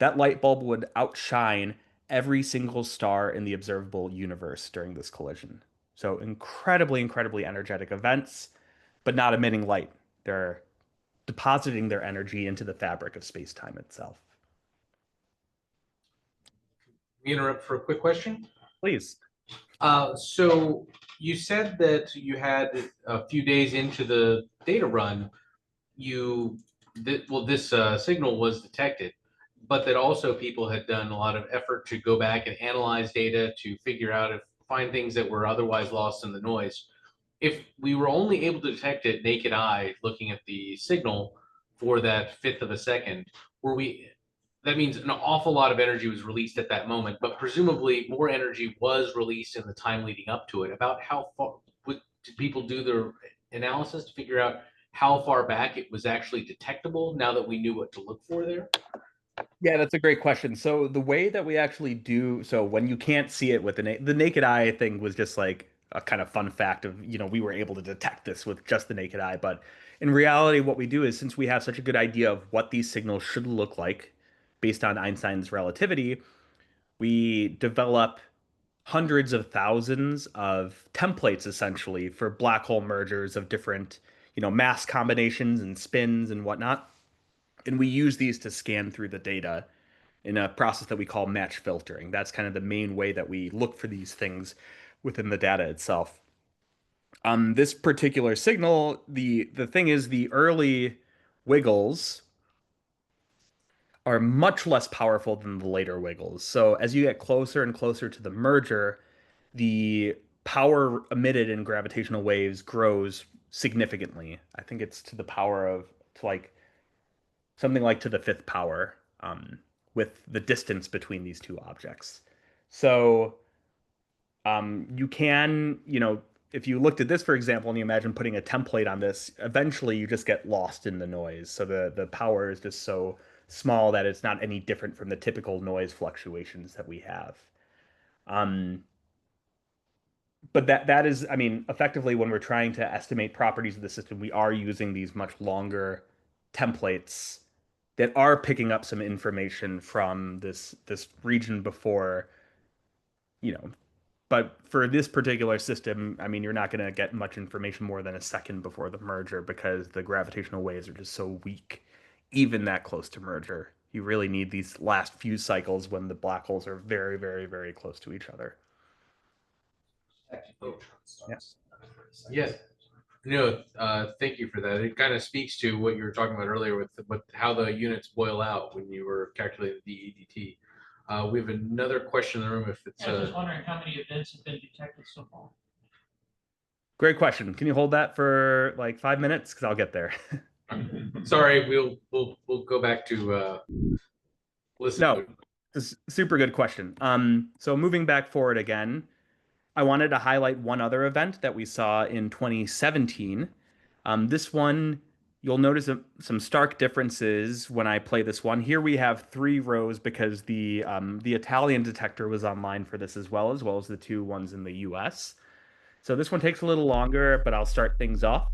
that light bulb would outshine every single star in the observable universe during this collision. So incredibly, incredibly energetic events, but not emitting light. They're depositing their energy into the fabric of space-time itself. We interrupt for a quick question. Please. So you said that you had a few days into the data run, this signal was detected, but that also people had done a lot of effort to go back and analyze data to figure out if find things that were otherwise lost in the noise. If we were only able to detect it naked eye, looking at the signal for that fifth of a second, that means an awful lot of energy was released at that moment, but presumably more energy was released in the time leading up to it. About how far did people do their analysis to figure out how far back it was actually detectable now that we knew what to look for there? Yeah, that's a great question. So the way that we actually do, so when you can't see it with the naked eye thing was just like a kind of fun fact of, you know, we were able to detect this with just the naked eye. But in reality, what we do is since we have such a good idea of what these signals should look like based on Einstein's relativity, we develop hundreds of thousands of templates essentially for black hole mergers of different, you know, mass combinations and spins and whatnot. And we use these to scan through the data in a process that we call match filtering. That's kind of the main way that we look for these things within the data itself. This particular signal, the thing is the early wiggles are much less powerful than the later wiggles. So as you get closer and closer to the merger, the power emitted in gravitational waves grows significantly. I think it's to the power of to like something like to the fifth power with the distance between these two objects. So you can, you know, if you looked at this, for example, and you imagine putting a template on this, eventually you just get lost in the noise. So the power is just so small that it's not any different from the typical noise fluctuations that we have. But that is, I mean, effectively when we're trying to estimate properties of the system, we are using these much longer templates that are picking up some information from this region before you know, but for this particular system, I mean, you're not going to get much information more than a second before the merger because the gravitational waves are just so weak, even that close to merger. You really need these last few cycles when the black holes are very, very, very close to each other. Yeah. Yeah. Thank you for that. It kind of speaks to what you were talking about earlier with how the units boil out when you were calculating the EDT. We have another question in the room. If it's I was just wondering how many events have been detected so far. Great question. Can you hold that for like 5 minutes? Because I'll get there. sorry, we'll go back to listen. No, this is a super good question. So moving back forward again, I wanted to highlight one other event that we saw in 2017. This one, you'll notice some stark differences when I play this one. Here we have 3 rows because the Italian detector was online for this as well as the 2 ones in the US. So this one takes a little longer, but I'll start things off.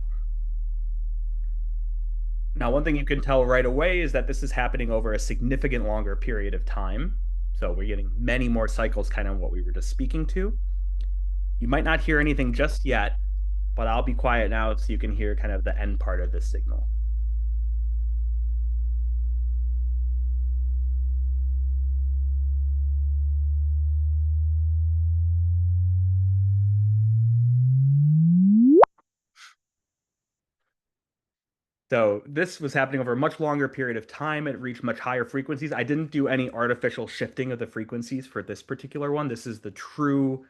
Now, one thing you can tell right away is that this is happening over a significant longer period of time. So we're getting many more cycles, kind of what we were just speaking to. You might not hear anything just yet, but I'll be quiet now so you can hear kind of the end part of this signal. So this was happening over a much longer period of time. It reached much higher frequencies. I didn't do any artificial shifting of the frequencies for this particular one. This is the true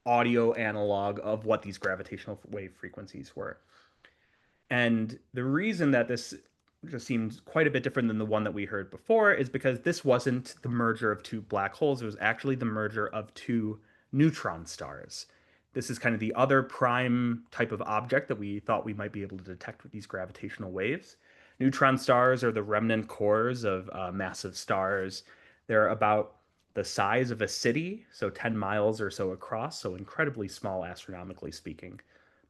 audio analog of what these gravitational wave frequencies were. And the reason that this just seems quite a bit different than the one that we heard before is because this wasn't the merger of 2 black holes. It was actually the merger of 2 neutron stars. This is kind of the other prime type of object that we thought we might be able to detect with these gravitational waves. Neutron stars are the remnant cores of massive stars. They're about the size of a city, so 10 miles or so across, so incredibly small astronomically speaking,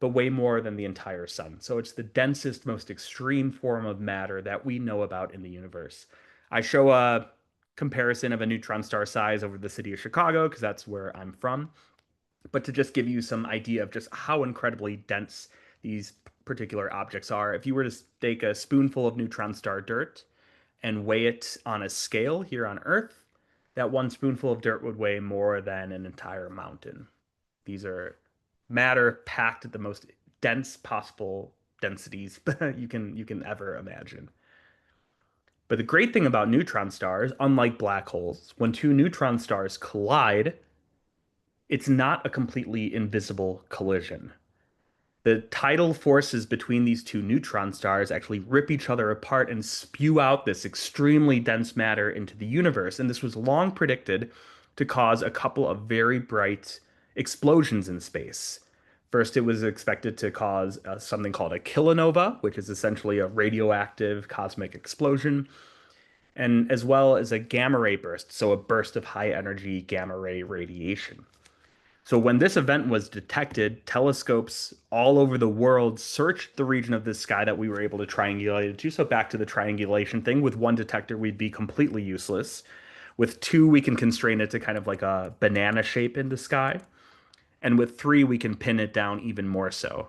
but way more than the entire sun. So it's the densest, most extreme form of matter that we know about in the universe. I show a comparison of a neutron star size over the city of Chicago because that's where I'm from. But to just give you some idea of just how incredibly dense these particular objects are, if you were to take a spoonful of neutron star dirt and weigh it on a scale here on Earth, that one spoonful of dirt would weigh more than an entire mountain. These are matter packed at the most dense possible densities you can ever imagine. But the great thing about neutron stars, unlike black holes, when 2 neutron stars collide, it's not a completely invisible collision. The tidal forces between these 2 neutron stars actually rip each other apart and spew out this extremely dense matter into the universe. And this was long predicted to cause a couple of very bright explosions in space. First, it was expected to cause something called a kilonova, which is essentially a radioactive cosmic explosion, and as well as a gamma ray burst, so a burst of high energy gamma ray radiation. So when this event was detected, telescopes all over the world searched the region of the sky that we were able to triangulate it to. So back to the triangulation thing, with 1 detector, we'd be completely useless. With 2, we can constrain it to kind of like a banana shape in the sky. And with 3, we can pin it down even more so.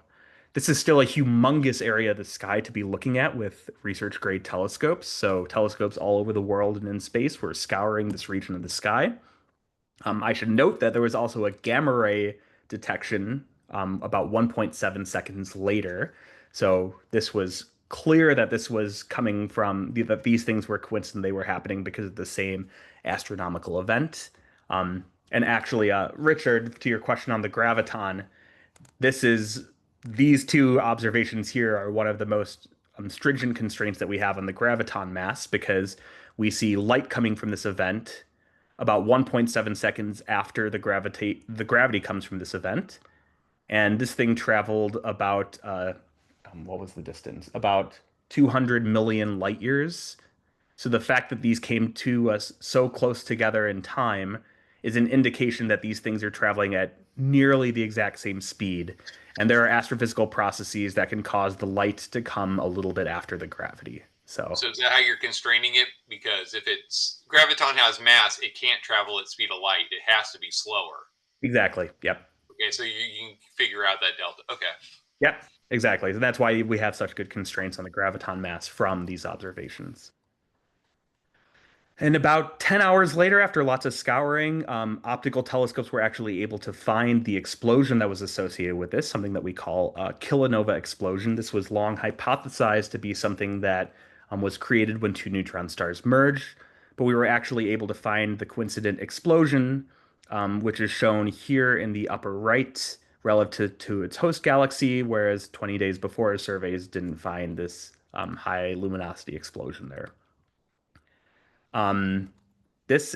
This is still a humongous area of the sky to be looking at with research grade telescopes. So telescopes all over the world and in space were scouring this region of the sky. I should note that there was also a gamma ray detection about 1.7 seconds later. So this was clear that this was coming from that these things were coincident, they were happening because of the same astronomical event. And actually, Richard, to your question on the graviton, these 2 observations here are one of the most stringent constraints that we have on the graviton mass because we see light coming from this event about 1.7 seconds after the gravity comes from this event. And this thing traveled about what was the distance? About 200 million light years. So the fact that these came to us so close together in time is an indication that these things are traveling at nearly the exact same speed. And there are astrophysical processes that can cause the light to come a little bit after the gravity. So is that how you're constraining it? Because if it's graviton has mass, it can't travel at speed of light. It has to be slower. Exactly. Yep. Okay, so you can figure out that delta. Okay. Yep. Exactly. And that's why we have such good constraints on the graviton mass from these observations. And about 10 hours later, after lots of scouring, optical telescopes were actually able to find the explosion that was associated with this, something that we call a kilonova explosion. This was long hypothesized to be something that was created when two neutron stars merged, but we were actually able to find the coincident explosion, which is shown here in the upper right relative to its host galaxy, whereas 20 days before, surveys didn't find this high luminosity explosion there. Um, this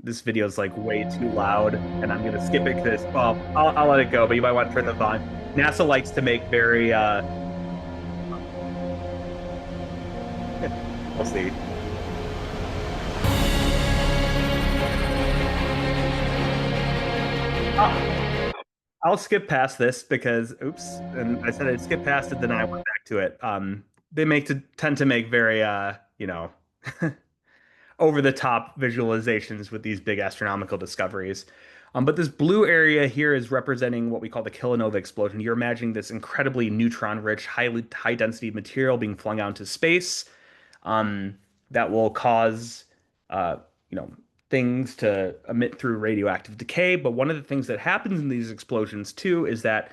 video is like way too loud, and I'm gonna skip it because well, I'll let it go, but you might want to turn the volume. NASA likes to make very we'll see. I'll skip past this because oops, and I said I'd skip past it, then I went back to it. They tend to make very over the top visualizations with these big astronomical discoveries. But this blue area here is representing what we call the kilonova explosion. You're imagining this incredibly neutron-rich, high density material being flung out into space that will cause, uh, you know, things to emit through radioactive decay. But one of the things that happens in these explosions too is that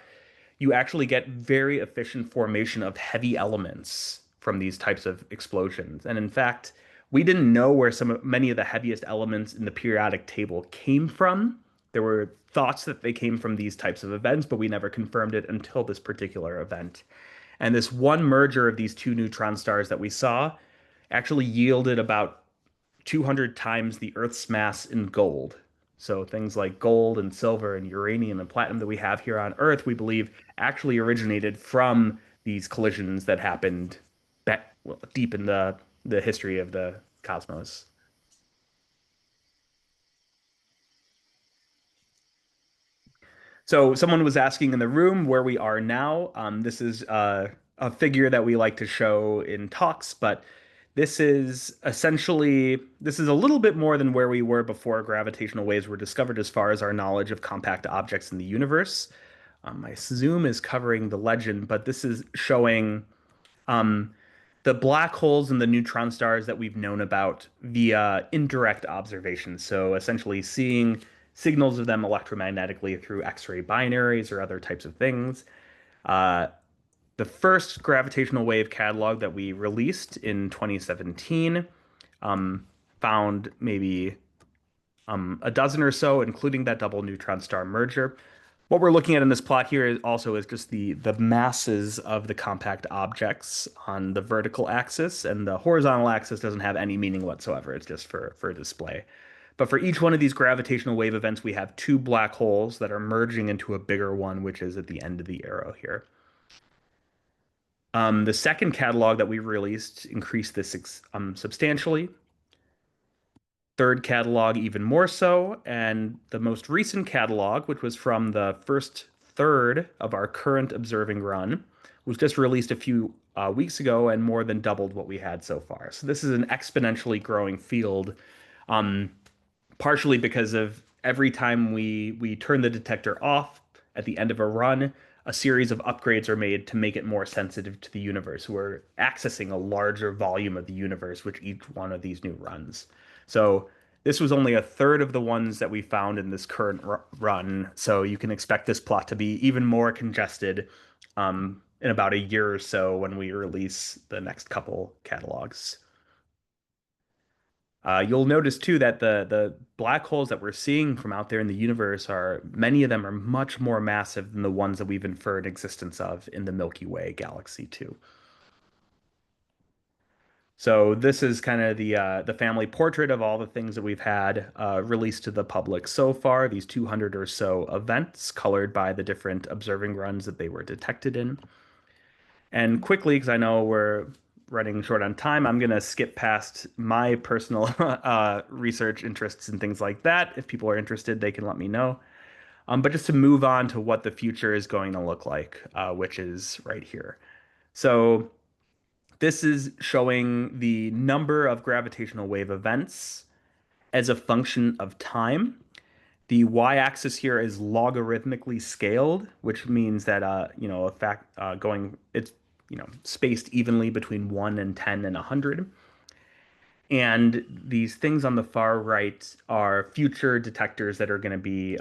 you actually get very efficient formation of heavy elements from these types of explosions. And in fact, we didn't know where many of the heaviest elements in the periodic table came from. There were thoughts that they came from these types of events, but we never confirmed it until this particular event. And this one merger of these two neutron stars that we saw actually yielded about 200 times the Earth's mass in gold. So things like gold and silver and uranium and platinum that we have here on Earth, we believe actually originated from these collisions that happened back deep in the history of the cosmos. So someone was asking in the room where we are now. This is a figure that we like to show in talks, but this is a little bit more than where we were before gravitational waves were discovered as far as our knowledge of compact objects in the universe. My zoom is covering the legend, but this is showing um, the black holes and the neutron stars that we've known about via indirect observations. So essentially seeing signals of them electromagnetically through X-ray binaries or other types of things. Uh, the first gravitational wave catalog that we released in 2017 um, found maybe a dozen or so, including that double neutron star merger. What we're looking at in this plot here is just the masses of the compact objects on the vertical axis, and the horizontal axis doesn't have any meaning whatsoever. It's just for display. But for each one of these gravitational wave events, we have two black holes that are merging into a bigger one, which is at the end of the arrow here. The second catalog that we released increased this substantially. Third catalog even more so, and the most recent catalog, which was from the first third of our current observing run, was just released a few weeks ago and more than doubled what we had so far. So this is an exponentially growing field, partially because of every time we turn the detector off at the end of a run, a series of upgrades are made to make it more sensitive to the universe. We're accessing a larger volume of the universe with each one of these new runs. So this was only a third of the ones that we found in this current run. So you can expect this plot to be even more congested in about a year or so when we release the next couple catalogs. You'll notice too that the black holes that we're seeing from out there in the universe many of them are much more massive than the ones that we've inferred existence of in the Milky Way galaxy too. So this is kind of the family portrait of all the things that we've had released to the public so far. These 200 or so events, colored by the different observing runs that they were detected in. And quickly, because I know we're running short on time, I'm going to skip past my personal research interests and things like that. If people are interested, they can let me know. But just to move on to what the future is going to look like, which is right here. So this is showing the number of gravitational wave events as a function of time. The y-axis here is logarithmically scaled, which means that a fact going it's spaced evenly between 1 and 10 and 100. And these things on the far right are future detectors that are going to be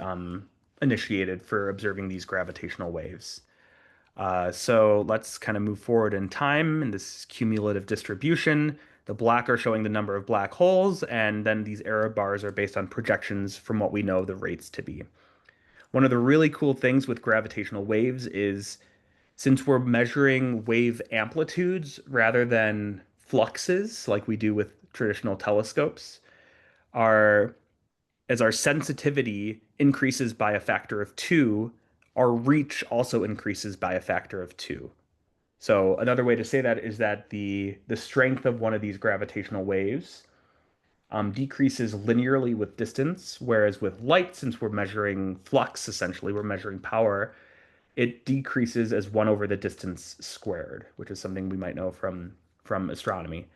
initiated for observing these gravitational waves. So let's kind of move forward in time in this cumulative distribution. The black are showing the number of black holes, and then these error bars are based on projections from what we know the rates to be. One of the really cool things with gravitational waves is since we're measuring wave amplitudes rather than fluxes like we do with traditional telescopes, our as our sensitivity increases by a factor of 2, our reach also increases by a factor of 2. So another way to say that is that the strength of one of these gravitational waves decreases linearly with distance, whereas with light, since we're measuring flux, essentially, we're measuring power, it decreases as 1 over the distance squared, which is something we might know from astronomy.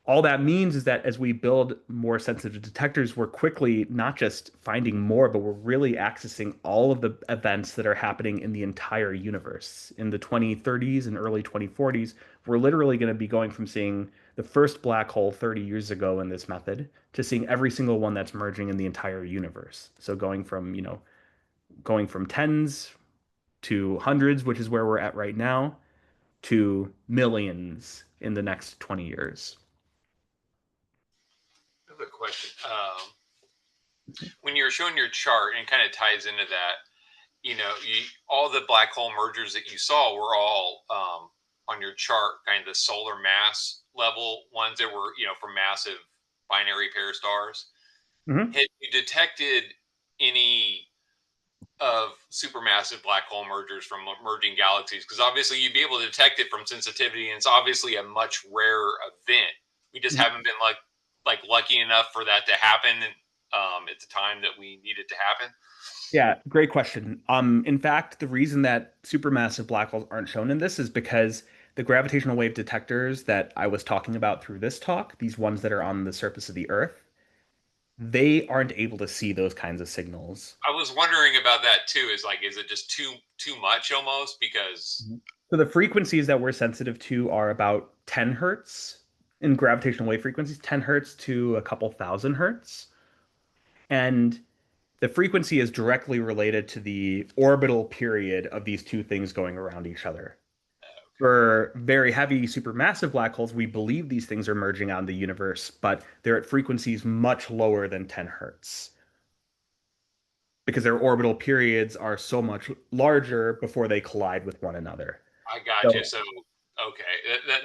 All that means is that as we build more sensitive detectors, we're quickly not just finding more, but we're really accessing all of the events that are happening in the entire universe. In the 2030s and early 2040s, we're literally going to be going from seeing the first black hole 30 years ago in this method to seeing every single one that's merging in the entire universe. So going from tens to hundreds, which is where we're at right now, to millions in the next 20 years. I have a question. When you're showing your chart, and it kind of ties into that, all the black hole mergers that you saw were all on your chart, kind of the solar mass level ones that were, from massive binary pair stars. Mhm. Had you detected any of supermassive black hole mergers from merging galaxies? Because obviously you'd be able to detect it from sensitivity, and it's obviously a much rarer event. We just haven't been lucky enough for that to happen at the time that we need it to happen. Yeah, great question. In fact, the reason that supermassive black holes aren't shown in this is because the gravitational wave detectors that I was talking about through this talk, these ones that are on the surface of the Earth, they aren't able to see those kinds of signals. I was wondering about that too. Is it just too much almost? Because So the frequencies that we're sensitive to are about 10 hertz in gravitational wave frequencies, 10 hertz to a couple thousand hertz. And the frequency is directly related to the orbital period of these two things going around each other. For very heavy supermassive black holes, we believe these things are merging out in the universe, but they're at frequencies much lower than 10 hertz because their orbital periods are so much larger before they collide with one another. I got you. So So okay,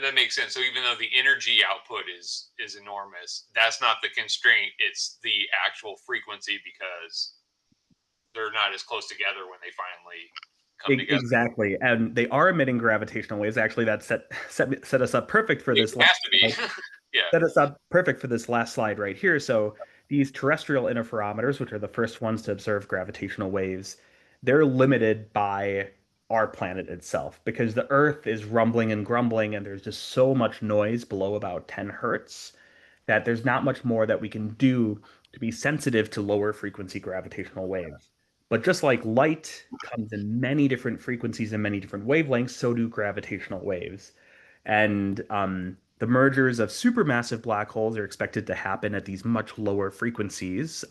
that makes sense. So even though the energy output is enormous, that's not the constraint. It's the actual frequency because they're not as close together when they finally come together. exactly. And they are emitting gravitational waves. Actually, that set us up perfect for It this has last to be. Yeah. set us up perfect for this last slide right here. So these terrestrial interferometers, which are the first ones to observe gravitational waves, they're limited by our planet itself because the Earth is rumbling and grumbling, and there's just so much noise below about 10 hertz that there's not much more that we can do to be sensitive to lower frequency gravitational waves. But just like light comes in many different frequencies and many different wavelengths, so do gravitational waves. And the mergers of supermassive black holes are expected to happen at these much lower frequencies,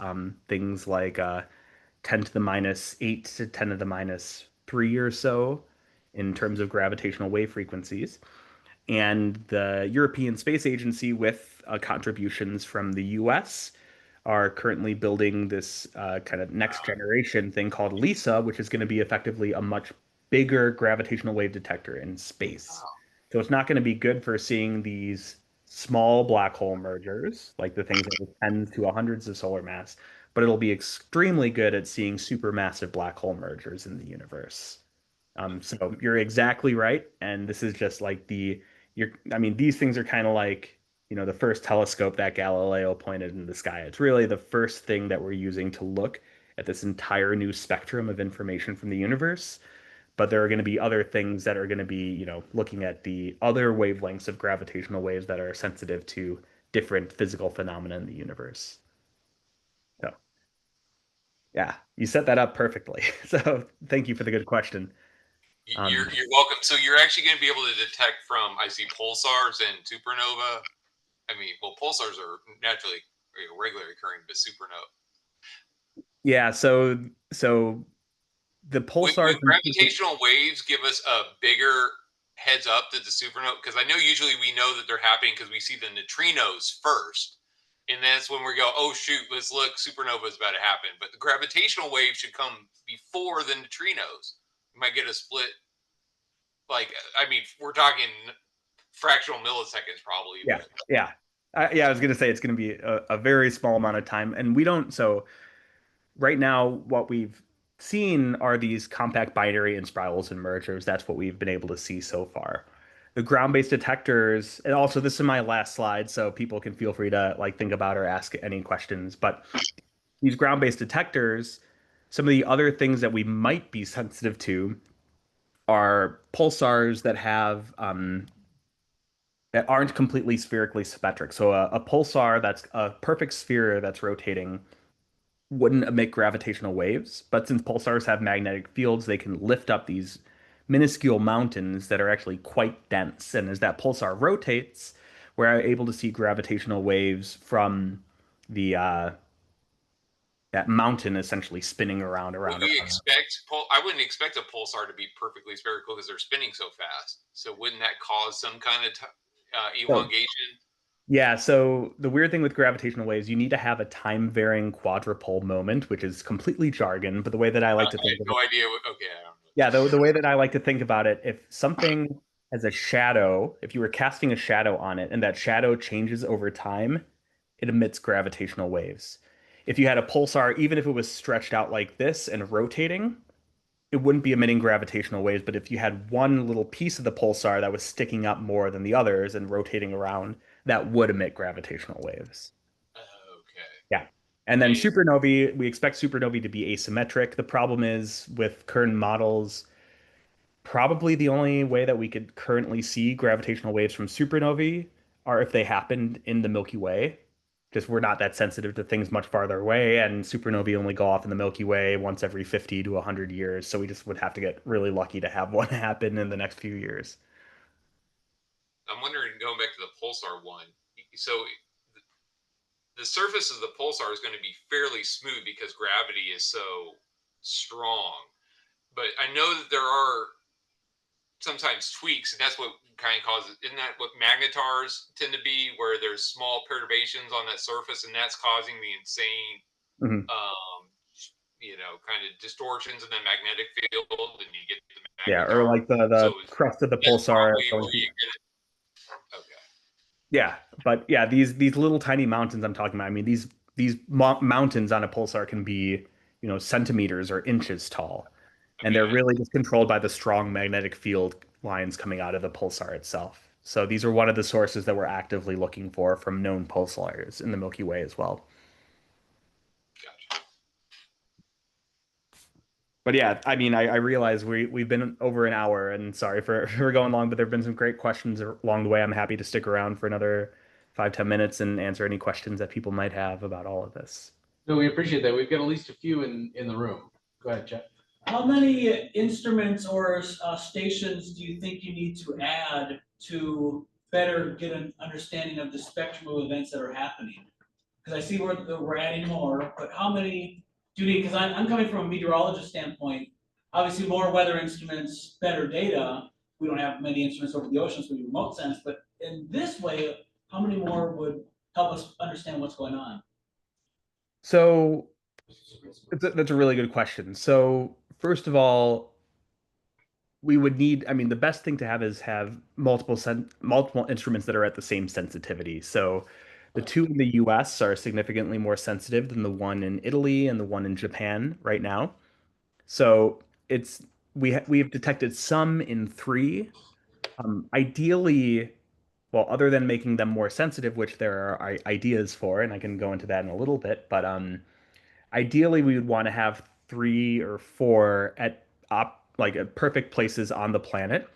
things like 10 to the minus 8 to 10 to the minus 3 or so in terms of gravitational wave frequencies. And the European Space Agency, with contributions from the US, are currently building this kind of next generation thing called LISA, which is going to be effectively a much bigger gravitational wave detector in space. So it's not going to be good for seeing these small black hole mergers, like the things that are tens to hundreds of solar mass, but it'll be extremely good at seeing supermassive black hole mergers in the universe. So you're exactly right, and this is just like I mean, these things are kind of like, the first telescope that Galileo pointed in the sky. It's really the first thing that we're using to look at this entire new spectrum of information from the universe. But there are going to be other things that are going to be, looking at the other wavelengths of gravitational waves that are sensitive to different physical phenomena in the universe. So, Yeah, you set that up perfectly. So thank you for the good question. You're welcome. So you're actually going to be able to detect from, I see pulsars and supernova. I mean, well, pulsars are naturally regularly occurring, but supernova. Yeah, so the pulsars Would gravitational waves give us a bigger heads up that the supernova? Because I know usually we know that they're happening because we see the neutrinos first, and that's when we go, "Oh shoot, let's look, supernova is about to happen." But the gravitational wave should come before the neutrinos. You might get a split. Like, I mean, we're talking fractional milliseconds probably, yeah, but yeah. Yeah, I was gonna say it's gonna be a very small amount of time, and we don't. So right now, what we've seen are these compact binary and spirals and mergers. That's what we've been able to see so far. The ground-based detectors, and also this is my last slide, so people can feel free to like think about or ask any questions. But these ground-based detectors, some of the other things that we might be sensitive to are pulsars that aren't completely spherically symmetric. So a pulsar that's a perfect sphere that's rotating wouldn't emit gravitational waves, but since pulsars have magnetic fields, they can lift up these minuscule mountains that are actually quite dense. And as that pulsar rotates, we're able to see gravitational waves from the that mountain essentially spinning would around. we expect? I wouldn't expect a pulsar to be perfectly spherical because they're spinning so fast. So wouldn't that cause some kind of So elongation? yeah, so the weird thing with gravitational waves, you need to have a time varying quadrupole moment, which is completely jargon, but the way that I I like to think had of no it, idea. Okay, I don't know. yeah, the way that I like to think about it, if something has a shadow, if you were casting a shadow on it and that shadow changes over time, it emits gravitational waves. If you had a pulsar, even if it was stretched out like this and rotating, it wouldn't be emitting gravitational waves. But if you had one little piece of the pulsar that was sticking up more than the others and rotating around, that would emit gravitational waves. Okay. Yeah. And then And supernovae, we expect supernovae to be asymmetric. The problem is with current models, probably the only way that we could currently see gravitational waves from supernovae are if they happened in the Milky Way. Just we're not that sensitive to things much farther away, and supernovae only go off in the Milky Way once every 50 to 100 years. So we just would have to get really lucky to have one happen in the next few years. I'm wondering, going back to the pulsar one, so the surface of the pulsar is going to be fairly smooth because gravity is so strong. But I know that there are sometimes tweaks, and that's what kind of causes. Isn't that what magnetars tend to be, where there's small perturbations on that surface, and that's causing the insane, Mhm. um, kind of distortions in the magnetic field, and you get the Yeah, or magnetar. like the So crust of the that's pulsar probably going where through. you get it. Okay. Yeah, but yeah, these little tiny mountains I'm talking about. I mean, these mo mountains on a pulsar can be, centimeters or inches tall, and they're Okay. really just controlled by the strong magnetic field lines coming out of the pulsar itself. So these are one of the sources that we're actively looking for from known pulsars in the Milky Way as well. Gotcha. But yeah, I mean, I realize we've been over an hour, and sorry for going long, but there have been some great questions along the way. I'm happy to stick around for another 5, 10 minutes and answer any questions that people might have about all of this. No, we appreciate that. We've got at least a few in the room. Go ahead, Jeff. How many instruments or stations do you think you need to add to better get an understanding of the spectrum of events that are happening? Because I see we're adding more, but how many do you need? Because I'm coming from a meteorologist standpoint. Obviously, more weather instruments, better data. We don't have many instruments over the oceans in a remote sense, but in this way, how many more would help us understand what's going on? So that's a really good question. So first of all, we would need, I mean, the best thing to have is have multiple instruments that are at the same sensitivity. So the two in the US are significantly more sensitive than the one in Italy and the one in Japan right now. So it's we have detected some in three. Ideally, well, other than making them more sensitive, which there are ideas for, and I can go into that in a little bit, but ideally, we would want to have three or four at like at perfect places on the planet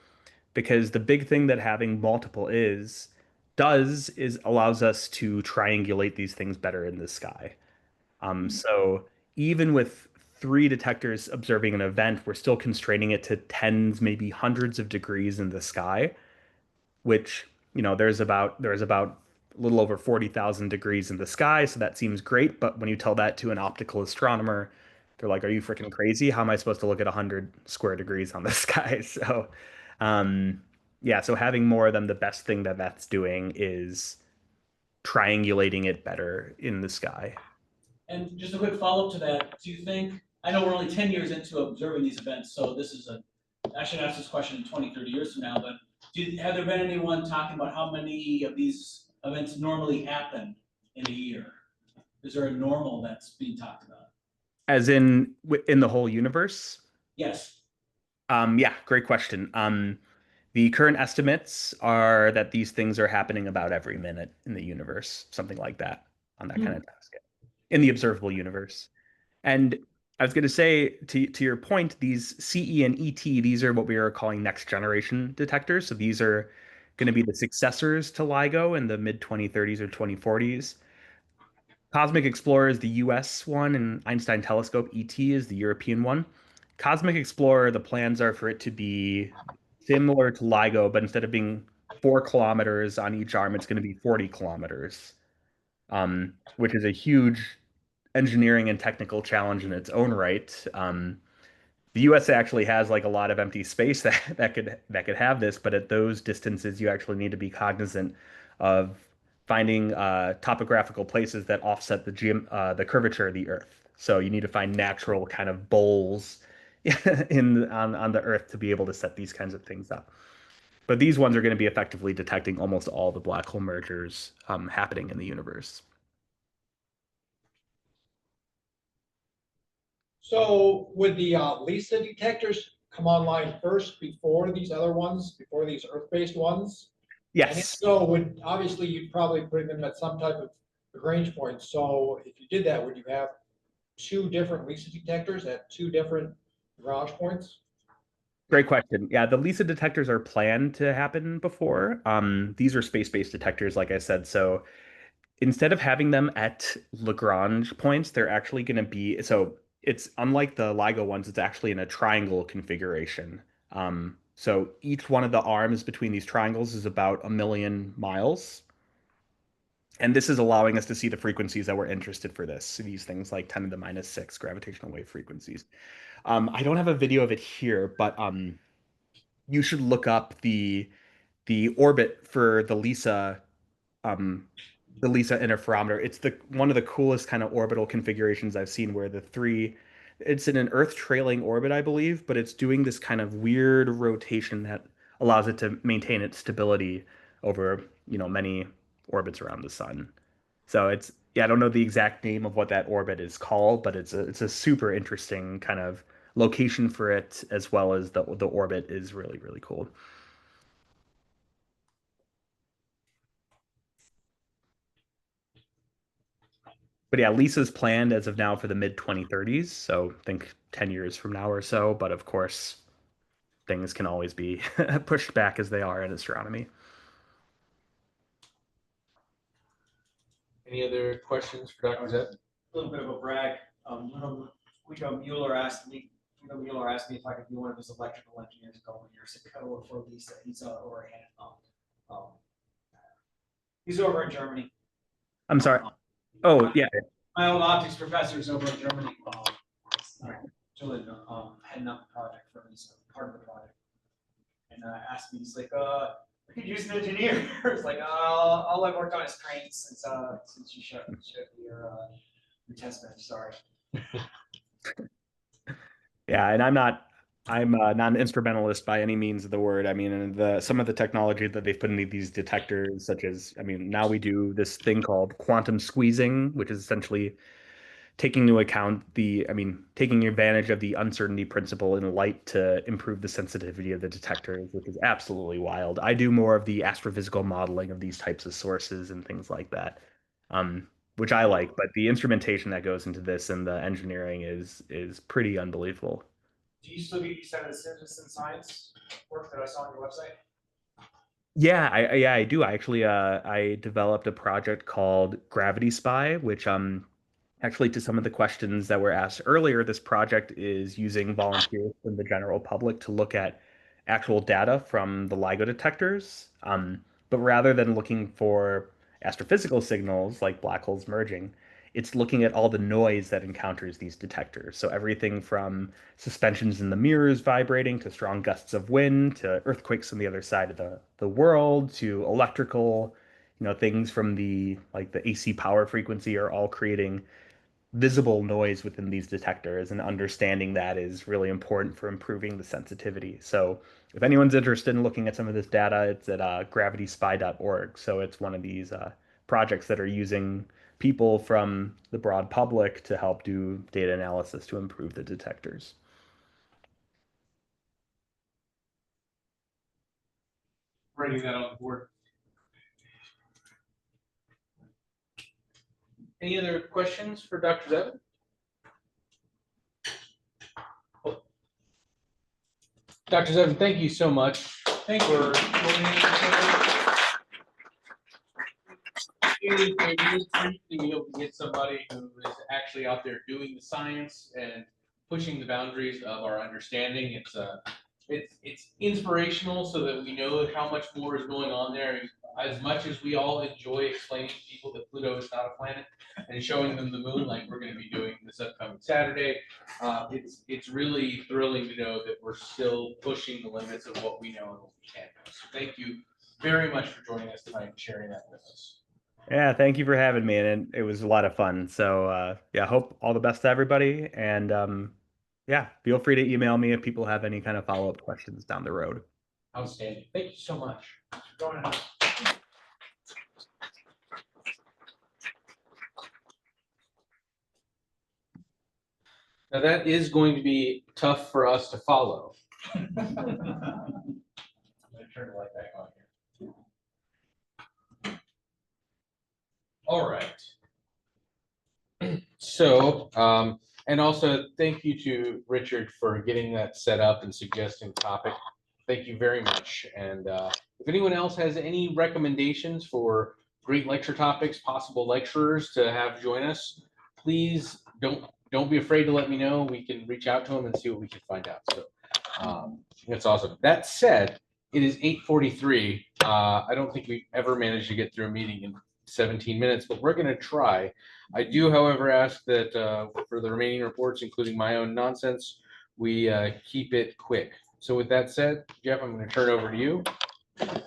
because the big thing that having multiple is allows us to triangulate these things better in the sky. So even with 3 detectors observing an event, we're still constraining it to tens, maybe hundreds of degrees in the sky, which, there's about a little over 40,000 degrees in the sky, so that seems great. But when you tell that to an optical astronomer, they're like, "Are you freaking crazy? How am I supposed to look at 100 square degrees on the sky?" So, yeah, so having more of them, the best thing that that's doing is triangulating it better in the sky. And just a quick follow-up to that, do you think, I know we're only 10 years into observing these events, so this is I should ask this question 20, 30 years from now, but have there been anyone talking about how many of these events normally happen in a year? Is there a normal that's being talked about? As in the whole universe? Yes. Yeah, great question. The current estimates are that these things are happening about every minute in the universe, something like that, on that kind of task in the observable universe. And I was going to say, to your point, these CE and ET, these are what we are calling next generation detectors. So these are going to be the successors to LIGO in the mid 2030s or 2040s. Cosmic Explorer is the US one, and Einstein Telescope ET is the European one. Cosmic Explorer, the plans are for it to be similar to LIGO, but instead of being 4 kilometers on each arm, it's going to be 40 kilometers, which is a huge engineering and technical challenge in its own right. The US actually has like a lot of empty space that could have this, but at those distances, you actually need to be cognizant of finding topographical places that offset the curvature of the Earth. So you need to find natural kind of bowls on the Earth to be able to set these kinds of things up. But these ones are going to be effectively detecting almost all the black hole mergers happening in the universe. So would the LISA detectors come online first before these other ones, before these Earth-based ones? And if Yes. so, obviously you'd probably put them at some type of Lagrange point. So if you did that, would you have 2 different LISA detectors at 2 different Lagrange points? Great question. Yeah, the LISA detectors are planned to happen before. These are space-based detectors, like I said. So instead of having them at Lagrange points, they're actually going to be, so it's unlike the LIGO ones, it's actually in a triangle configuration. So each one of the arms between these triangles is about 1 million miles. And this is allowing us to see the frequencies that we're interested for this. So these things like 10 to the minus 6 gravitational wave frequencies. I don't have a video of it here, but you should look up the orbit for um, the LISA interferometer. It's the one of the coolest kind of orbital configurations I've seen, where it's in an Earth trailing orbit, I believe, but it's doing this kind of weird rotation that allows it to maintain its stability over, many orbits around the sun. So yeah, I don't know the exact name of what that orbit is called, but it's a super interesting kind of location for it, as well as the orbit is really, really cool. But yeah, Lisa's planned as of now for the mid 2030s, so think 10 years from now or so. But of course, things can always be pushed back as they are in astronomy. Any other questions for Dr. Zeb? A little bit of a brag. Guido Mueller asked me if I could be one of his electrical engineers a couple of years ago for Lisa. He's over in Germany. I'm sorry. Oh, yeah. My old optics professor is over in Germany. Heading up the project for me, so part of the project. And asked me, he's like, we could use an engineer. It's like, all I worked on is cranes since you showed your test bench. Sorry. Yeah, and I'm not an instrumentalist by any means of the word. I mean, and some of the technology that they've put into these detectors, such as, I mean, now we do this thing called quantum squeezing, which is essentially taking into account taking advantage of the uncertainty principle in light to improve the sensitivity of the detectors, which is absolutely wild. I do more of the astrophysical modeling of these types of sources and things like that, which I like, but the instrumentation that goes into this and the engineering is pretty unbelievable. Do you still get some of the citizen science work that I saw on your website? Yeah, I do. I actually I developed a project called Gravity Spy, which Actually, to some of the questions that were asked earlier, this project is using volunteers from the general public to look at actual data from the LIGO detectors. But rather than looking for astrophysical signals like black holes merging, it's looking at all the noise that encounters these detectors. So everything from suspensions in the mirrors vibrating to strong gusts of wind to earthquakes on the other side of the world to electrical, things from the AC power frequency are all creating visible noise within these detectors, and understanding that is really important for improving the sensitivity. So if anyone's interested in looking at some of this data, it's at gravityspy.org. So it's one of these projects that are using people from the broad public to help do data analysis to improve the detectors. Writing that on the board. Any other questions for Dr. Zevin? Dr. Zevin, thank you so much. Thank you for joining us. It's a really treat to be able to get somebody who is actually out there doing the science and pushing the boundaries of our understanding. It's inspirational so that we know how much more is going on there. As much as we all enjoy explaining to people that Pluto is not a planet and showing them the moon, like we're going to be doing this upcoming Saturday, it's really thrilling to know that we're still pushing the limits of what we know and what we can know. So thank you very much for joining us tonight and sharing that with us. Yeah, thank you for having me, and it was a lot of fun. So yeah, hope all the best to everybody, and yeah, feel free to email me if people have any kind of follow-up questions down the road. Outstanding. Thank you so much for joining us. Now that is going to be tough for us to follow. I'm going to turn the light back on here. All right. So, and also thank you to Richard for getting that set up and suggesting topic. Thank you very much. And if anyone else has any recommendations for great lecture topics, possible lecturers to have join us, please don't be afraid to let me know. We can reach out to them and see what we can find out. So that's awesome. That said, it is 8:43. I don't think we've ever managed to get through a meeting in 17 minutes, but we're going to try. I do, however, ask that for the remaining reports, including my own nonsense, we keep it quick. So with that said, Jeff, I'm going to turn over to you. I'm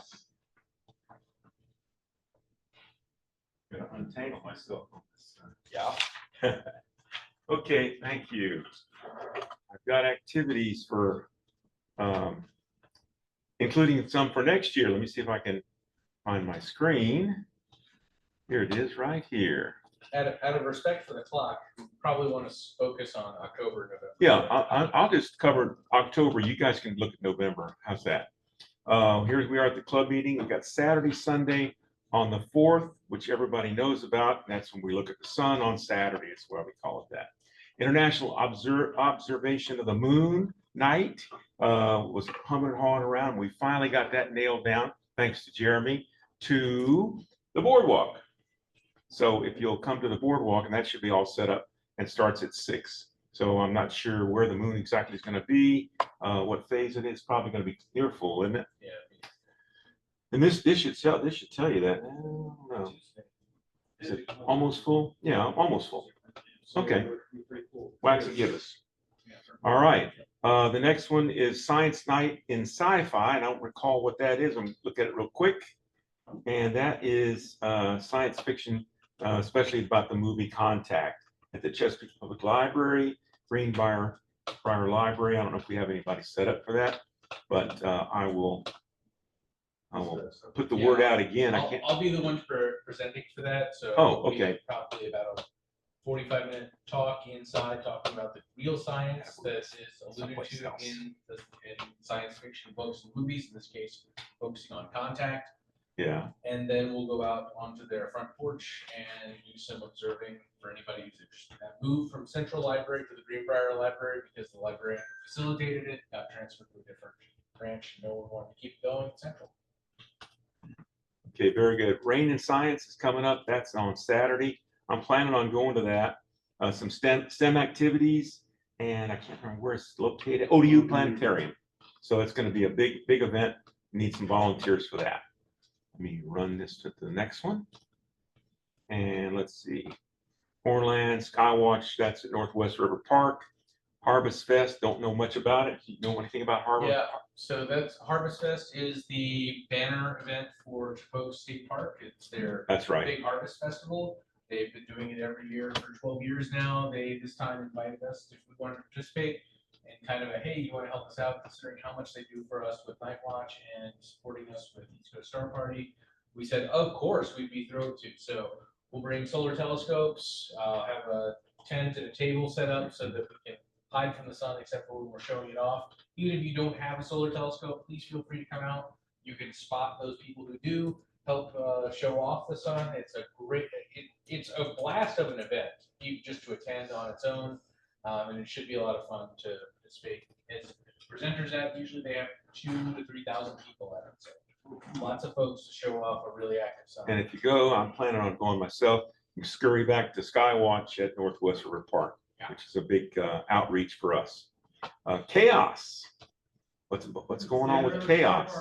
gonna untangle myself on this. Yeah. Okay, thank you. I've got activities for, including some for next year. Let me see if I can find my screen. Here it is, right here. Out of respect for the clock, you probably want to focus on October, November. Yeah, I'll just cover October. You guys can look at November. How's that? Here we are at the club meeting. We've got Saturday, Sunday on the 4th, which everybody knows about. That's when we look at the sun on Saturday. It's why we call it that. International observation of the moon night was humming and hawing around. We finally got that nailed down, thanks to Jeremy, to the boardwalk. So if you'll come to the boardwalk, and that should be all set up, and starts at 6. So I'm not sure where the moon exactly is going to be, what phase it is. Probably going to be near full, isn't it? Yeah. And this should tell you that. I don't know. Is it almost full? Yeah, almost full. Okay. Wax and give us. All right. The next one is Science Night in Sci-Fi. I don't recall what that is. I'm going to look at it real quick. And that is science fiction, especially about the movie Contact at the Chesapeake Public Library, Greenbrier Library. I don't know if we have anybody set up for that, but I will put the word out again. I'll be the one presenting for that. So okay. Probably about a 45-minute talk inside, talking about the real science that is alluded to in science fiction books and movies. In this case, focusing on Contact. Yeah. And then we'll go out onto their front porch and do some observing for anybody who's interested in that. Move from Central Library to the Greenbrier Library because the librarian facilitated it, got transferred to a different branch. No one wanted to keep going at Central. Okay, very good. Rain and Science is coming up. That's on Saturday. I'm planning on going to that. some STEM activities, and I can't remember where it's located. ODU Planetarium. So it's going to be a big event. Need some volunteers for that. Let me run this to the next one. And let's see. Hornland, Skywatch, that's at Northwest River Park. Harvest Fest, don't know much about it. You know anything about Harvest? Yeah, so that's Harvest Fest is the banner event for Chipotle State Park. It's their That's right. big harvest festival. They've been doing it every year for 12 years now. They this time invited us if we wanted to participate and kind of a, hey, you want to help us out considering how much they do for us with Night Watch and supporting us with East Coast Star Party. We said, of course, we'd be thrilled to. So we'll bring solar telescopes, have a tent and a table set up so that we can hide from the sun except for when we're showing it off. Even if you don't have a solar telescope, please feel free to come out. You can spot those people who do, help show off the sun. It's a great, it's a blast of an event, just to attend on its own. And it should be a lot of fun to participate. As presenters at, usually they have 2,000 to 3,000 people at it. So lots of folks to show off a really active sun. And if you go, I'm planning on going myself. You scurry back to Skywatch at Northwest River Park, which is a big outreach for us. Chaos. What's going on with Chaos?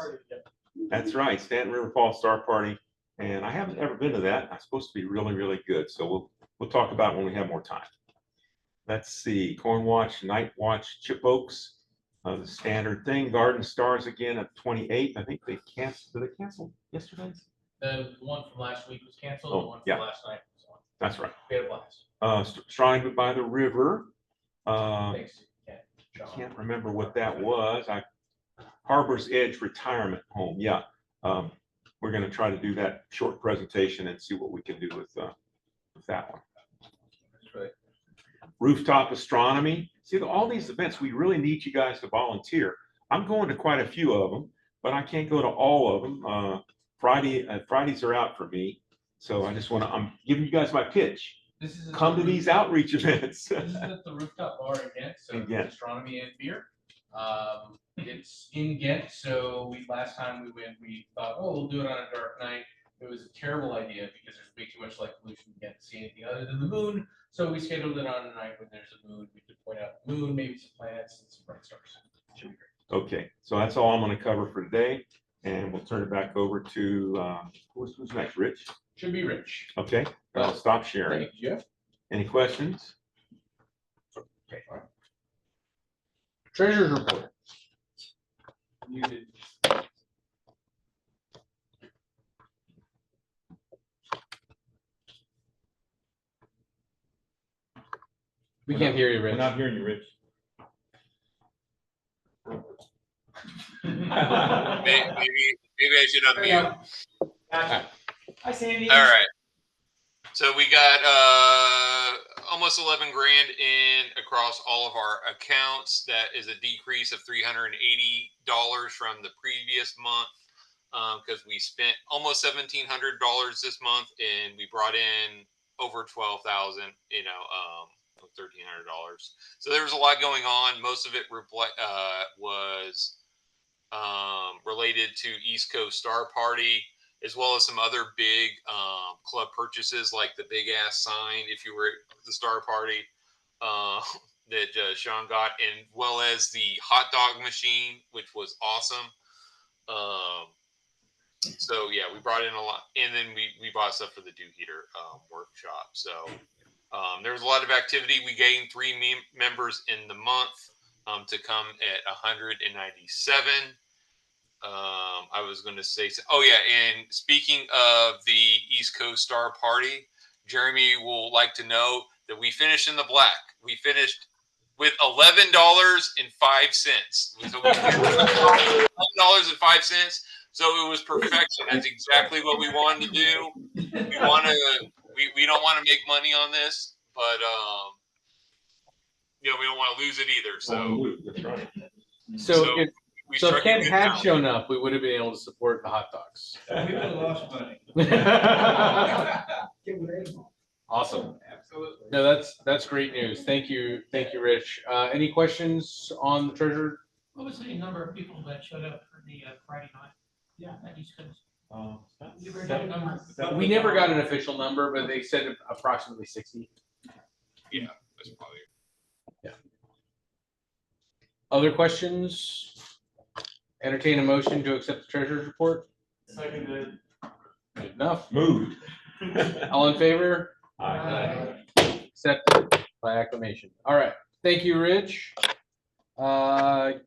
That's right, Stanton River Falls Star Party. And I haven't ever been to that. It's supposed to be really, really good. So we'll talk about it when we have more time. Let's see, Corn Watch, Night Watch, Chip Oaks, the standard thing. Garden Stars again at 28. I think they canceled. Did they cancel yesterday? The one from last week was canceled. Oh, the one from yeah. last night was on. That's right. We had a blast. Shrine by the River. Thanks, Ken. I John. can't remember what that was. Harbor's Edge Retirement Home. Yeah. We're going to try to do that short presentation and see what we can do with that one. That's right. Rooftop Astronomy. See, all these events, we really need you guys to volunteer. I'm going to quite a few of them, but I can't go to all of them. Fridays are out for me. So I'm giving you guys my pitch. Come to these outreach events. This is at the Rooftop Bar in Ghent, so it's astronomy and beer. It's in Ghent, so last time we went, we thought, oh, we'll do it on a dark night. It was a terrible idea because there's way too much light pollution. We can't see anything other than the moon. So we scheduled it on a night when there's a moon. We could point out the moon, maybe some planets and some bright stars. Should be great. Okay, so that's all I'm going to cover for today, and we'll turn it back over to who's next, Rich? Should be Rich. Okay, I'll stop sharing. Thank you, Jeff. Any questions? Okay. All right. Treasurer's report. Muted. We can't hear you, Rich. We're not hearing you, Rich. Maybe I should unmute. Hi, Sandy. All right. So we got almost 11 grand in across all of our accounts. That is a decrease of $380 from the previous month because we spent almost $1,700 this month and we brought in over 12,000. $1,300. So there was a lot going on. Most of it was related to East Coast Star Party, as well as some other big club purchases like the big ass sign if you were at the Star Party that Sean got, and well as the hot dog machine, which was awesome. So yeah, we brought in a lot, and then we bought stuff for the Dew Heater workshop. So there was a lot of activity. We gained 3 members in the month to come at 197. I was going to say, oh yeah, and speaking of the East Coast Star Party, Jeremy will like to know that we finished in the black. We finished with $11.05. So we $11.05. So it was perfection. That's exactly what we wanted to do. We don't want to make money on this, but we don't want to lose it either. So if Ken had shown up, we would have been able to support the hot dogs. We would have lost money. Awesome. Absolutely. No, that's great news. Thank you, Rich. Any questions on the treasurer? What was the number of people that showed up for the Friday night? Yeah, at East Coast. You ever got a number? We never got an official number, but they said approximately 60. Yeah, that's probably. Other questions? Entertain a motion to accept the treasurer's report. Seconded. Good enough. Moved. All in favor? Aye. Accepted by acclamation. All right. Thank you, Rich. Gabe,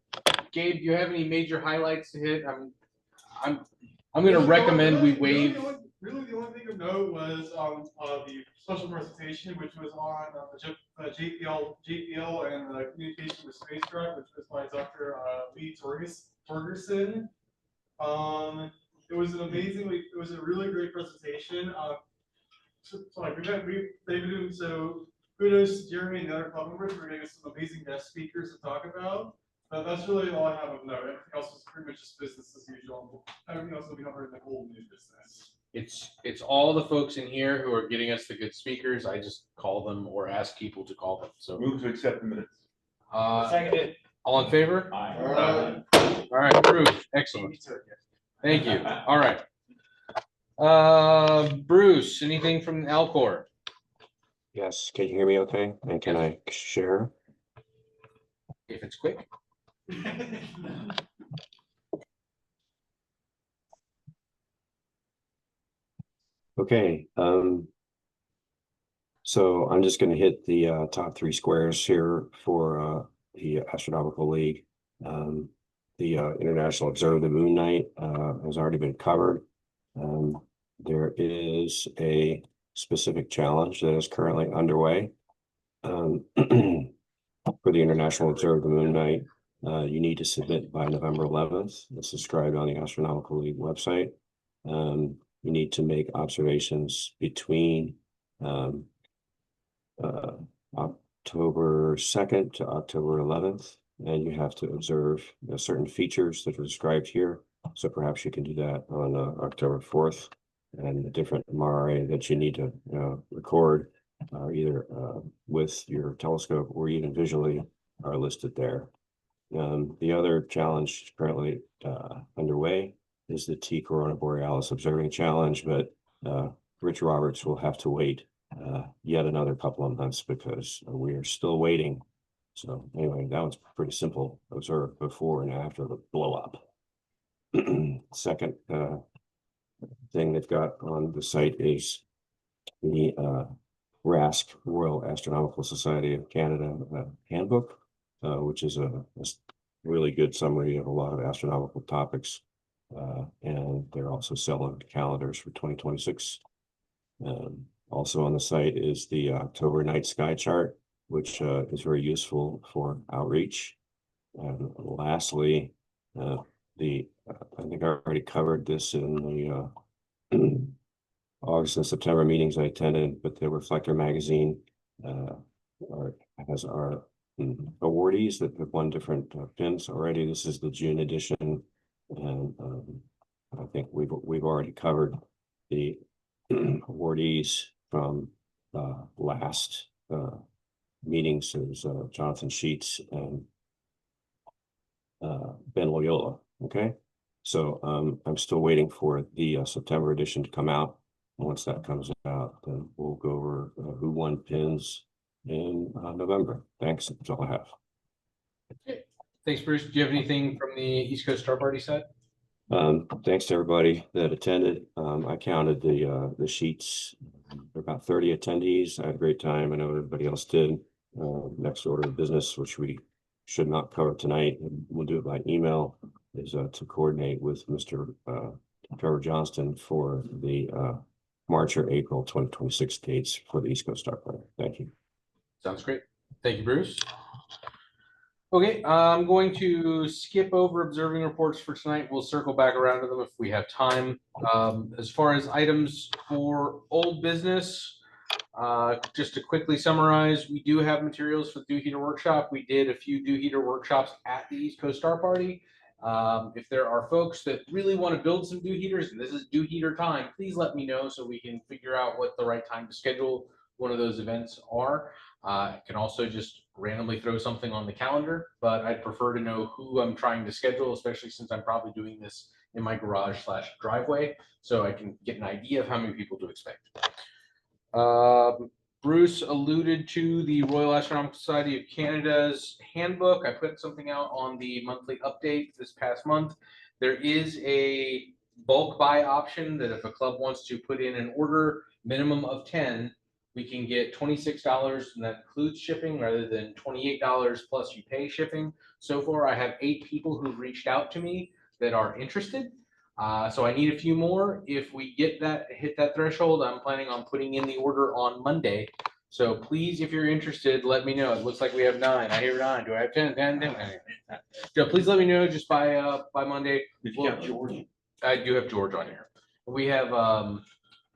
do you have any major highlights to hit? I'm going to recommend we waive. Really, the only thing of note was the special presentation, which was on the JPL and the communication with spacecraft, which was by Dr. Lee Torgerson. It was it was a really great presentation. So kudos to Jeremy and the other club members for getting us some amazing guest speakers to talk about. But that's really all I have of note. Everything else is pretty much just business as usual. Everything else will be covered in the whole new business. It's all the folks in here who are getting us the good speakers. I just call them or ask people to call them. So Move to accept the minutes. Seconded. All in favor? Aye. All right, approved. Excellent. Thank you. All right. Bruce, anything from Alcor? Yes, can you hear me okay? And can I share? If it's quick. Okay, so I'm just going to hit the top 3 squares here for the Astronomical League. The International Observe the Moon Night has already been covered. There is a specific challenge that is currently underway. For the International Observe the Moon Night, you need to submit by November 11th. It's described on the Astronomical League website. You need to make observations between October 2nd to October 11th, and you have to observe certain features that are described here. So perhaps you can do that on October 4th, and the different MRI that you need to record either with your telescope or even visually are listed there. The other challenge currently underway is the T Corona Borealis Observing Challenge, but Rich Roberts will have to wait yet another couple of months because we are still waiting. So anyway, that was pretty simple. Observe before and after the blow up. Second thing they've got on the site is the RASC, Royal Astronomical Society of Canada handbook, which is a really good summary of a lot of astronomical topics. And they're also selling calendars for 2026. Also on the site is the October night sky chart, which is very useful for outreach. And lastly, I think I already covered this in the August and September meetings I attended, but the Reflector magazine has our awardees that have won different pins already. This is the June edition, and I think we've already covered the awardees from last meetings. It was Jonathan Sheets and Ben Loyola. Okay, so I'm still waiting for the September edition to come out. Once that comes out, then we'll go over who won pins in November. Thanks. That's all I have. Okay. Thanks, Bruce. Do you have anything from the East Coast Star Party side? Thanks to everybody that attended. I counted the sheets. There were about 30 attendees. I had a great time. I know everybody else did. Next order of business, which we should not cover tonight, and we'll do it by email, is to coordinate with Mr. Trevor Johnston for the March or April 2026 dates for the East Coast Star Party. Thank you. Sounds great. Thank you, Bruce. Okay, I'm going to skip over observing reports for tonight. We'll circle back around to them if we have time. As far as items for old business, just to quickly summarize, we do have materials for the Dew Heater Workshop. We did a few Dew Heater workshops at the East Coast Star Party. If there are folks that really want to build some Dew Heaters, and this is Dew Heater time, please let me know so we can figure out what the right time to schedule one of those events are. I can also just randomly throw something on the calendar, but I'd prefer to know who I'm trying to schedule, especially since I'm probably doing this in my garage/driveway, so I can get an idea of how many people to expect. Bruce alluded to the Royal Astronomical Society of Canada's handbook. I put something out on the monthly update this past month. There is a bulk buy option that if a club wants to put in an order minimum of 10, we can get $26, and that includes shipping rather than $28 plus you pay shipping. So far, I have 8 people who've reached out to me that are interested. So I need a few more. If we hit that threshold, I'm planning on putting in the order on Monday. So please, if you're interested, let me know. It looks like we have 9. I hear 9. Do I have 10? 10, 10. So please let me know just by Monday. Did you have George? I do have George on here. We have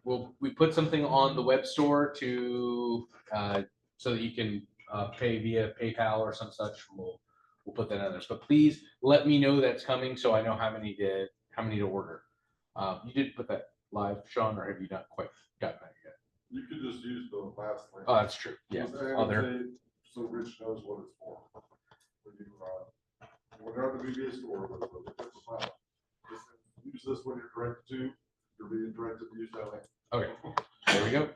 we put something on the web store to so that you can pay via PayPal or some such. We'll put that on there. But please let me know that's coming so I know how many to order. You did put that live, Sean, or have you not quite gotten that yet? You could just use the last link. Oh, that's true. Yeah. Just Other. annotate so Rich knows what it's for. When you're at the BBA store, just use this when you're directed to. You're being directed to use that link. Okay. There we go.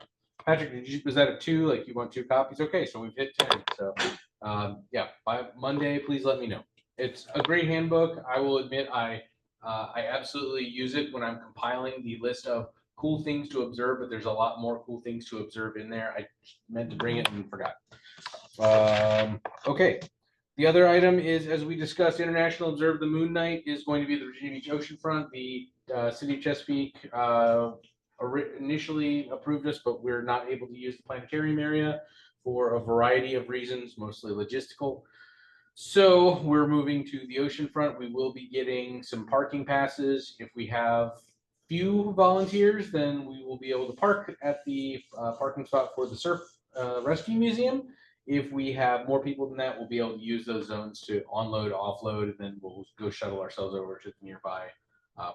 Patrick, was that a 2? Like you want 2 copies? Okay, so we've hit 10. So yeah, by Monday, please let me know. It's a great handbook. I will admit I absolutely use it when I'm compiling the list of cool things to observe, but there's a lot more cool things to observe in there. I meant to bring it and forgot. Okay. The other item is, as we discussed, International Observe the Moon Night is going to be the Virginia Beach oceanfront. The city of Chesapeake initially approved us, but we're not able to use the planetarium area for a variety of reasons, mostly logistical. So we're moving to the oceanfront. We will be getting some parking passes. If we have few volunteers, then we will be able to park at the parking spot for the Surf Rescue Museum. If we have more people than that, we'll be able to use those zones to onload, offload, and then we'll go shuttle ourselves over to the nearby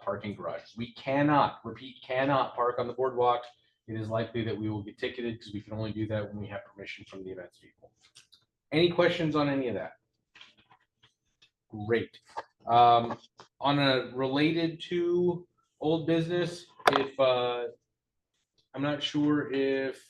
parking garages. We cannot park on the boardwalk. It is likely that we will get ticketed because we can only do that when we have permission from the events people. Any questions on any of that? Great. On a related to old business, if I'm not sure if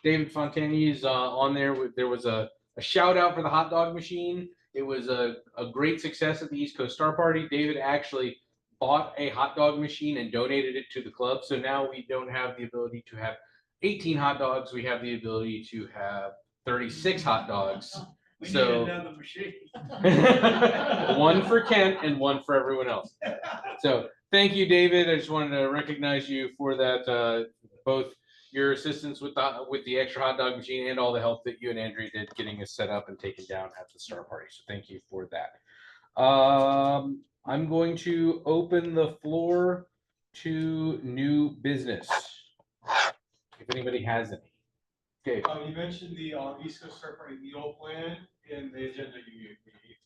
David Fontani is on there. There was a shout out for the hot dog machine. It was a great success at the East Coast Star Party. David actually bought a hot dog machine and donated it to the club. So now we don't have the ability to have 18 hot dogs. We have the ability to have 36 hot dogs. We So need another machine. one for Kent and one for everyone else. So thank you, David. I just wanted to recognize you for that, both your assistance with the extra hot dog machine and all the help that you and Andrea did getting us set up and taken down at the Star Party. So thank you for that. I'm going to open the floor to new business. If anybody has any. Okay. You mentioned the East Coast Star Party meal plan in the agenda you gave me.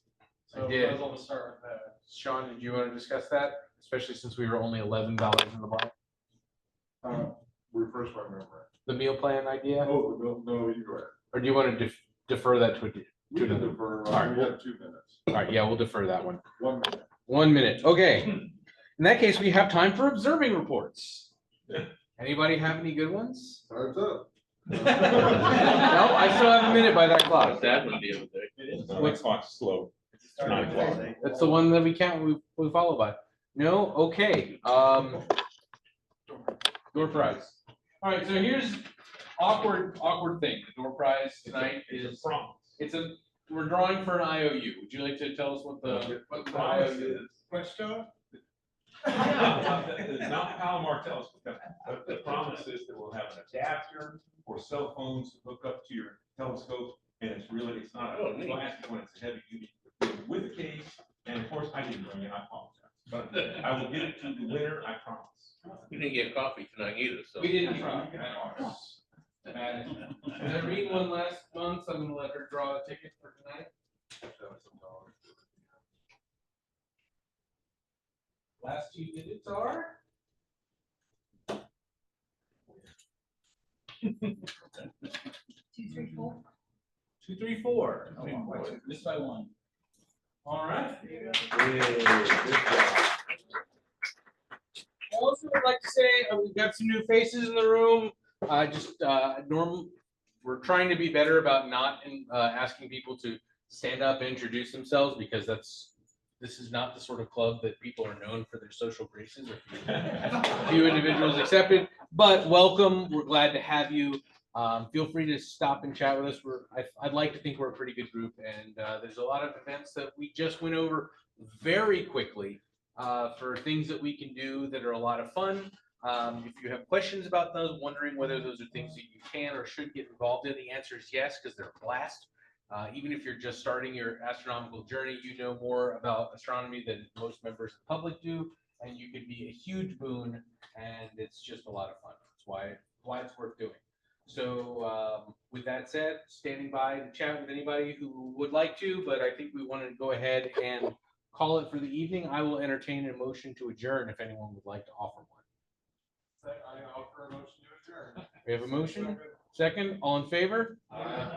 So I did. I was on to start with that. Sean, did you want to discuss that? Especially since we were only $11 in the black. Refresh my memory. The meal plan idea? Oh, no, you go ahead. Or do you want to defer that to We can another? defer, All right, we have 2 minutes. All right, yeah, we'll defer that one. 1 minute. 1 minute. Okay. In that case, we have time for observing reports. Anybody have any good ones? Time's up. No, I still have a minute by that clock. That one the other day. What's clock's slow? 9 o'clock. That's the one that we count. We follow by. No. Okay. Door prize. All right. So here's awkward thing. The door prize tonight is we're drawing for an IOU. Would you like to tell us what the IOU is? Question? The Mount Palomar telescope. The promise is that we'll have an adapter for cell phones to hook up to your telescope, and it's not a plastic one, it's a heavy duty with a case. And of course, I didn't bring it, I apologize. But I will get it to the winner, I promise. We didn't get coffee tonight either, so. We didn't try. I read one last month, so I'm gonna let her draw a ticket for tonight. Last 2 digits are 234. 234. Just by one. All right. Also, would like to say we've got some new faces in the room. we're trying to be better about not asking people to stand up and introduce themselves, because this is not the sort of club that people are known for their social graces. A few individuals accepted, but welcome. We're glad to have you. Feel free to stop and chat with us. I'd like to think we're a pretty good group, and there's a lot of events that we just went over very quickly for things that we can do that are a lot of fun. If you have questions about those, wondering whether those are things that you can or should get involved in, the answer is yes, because they're a blast. Even if you're just starting your astronomical journey, you know more about astronomy than most members of the public do, and you could be a huge boon, and it's just a lot of fun. That's why it's worth doing. So with that said, standing by to chat with anybody who would like to, but I think we want to go ahead and call it for the evening. I will entertain a motion to adjourn if anyone would like to offer one. I offer a motion to adjourn. We have a motion. Second, all in favor? Aye.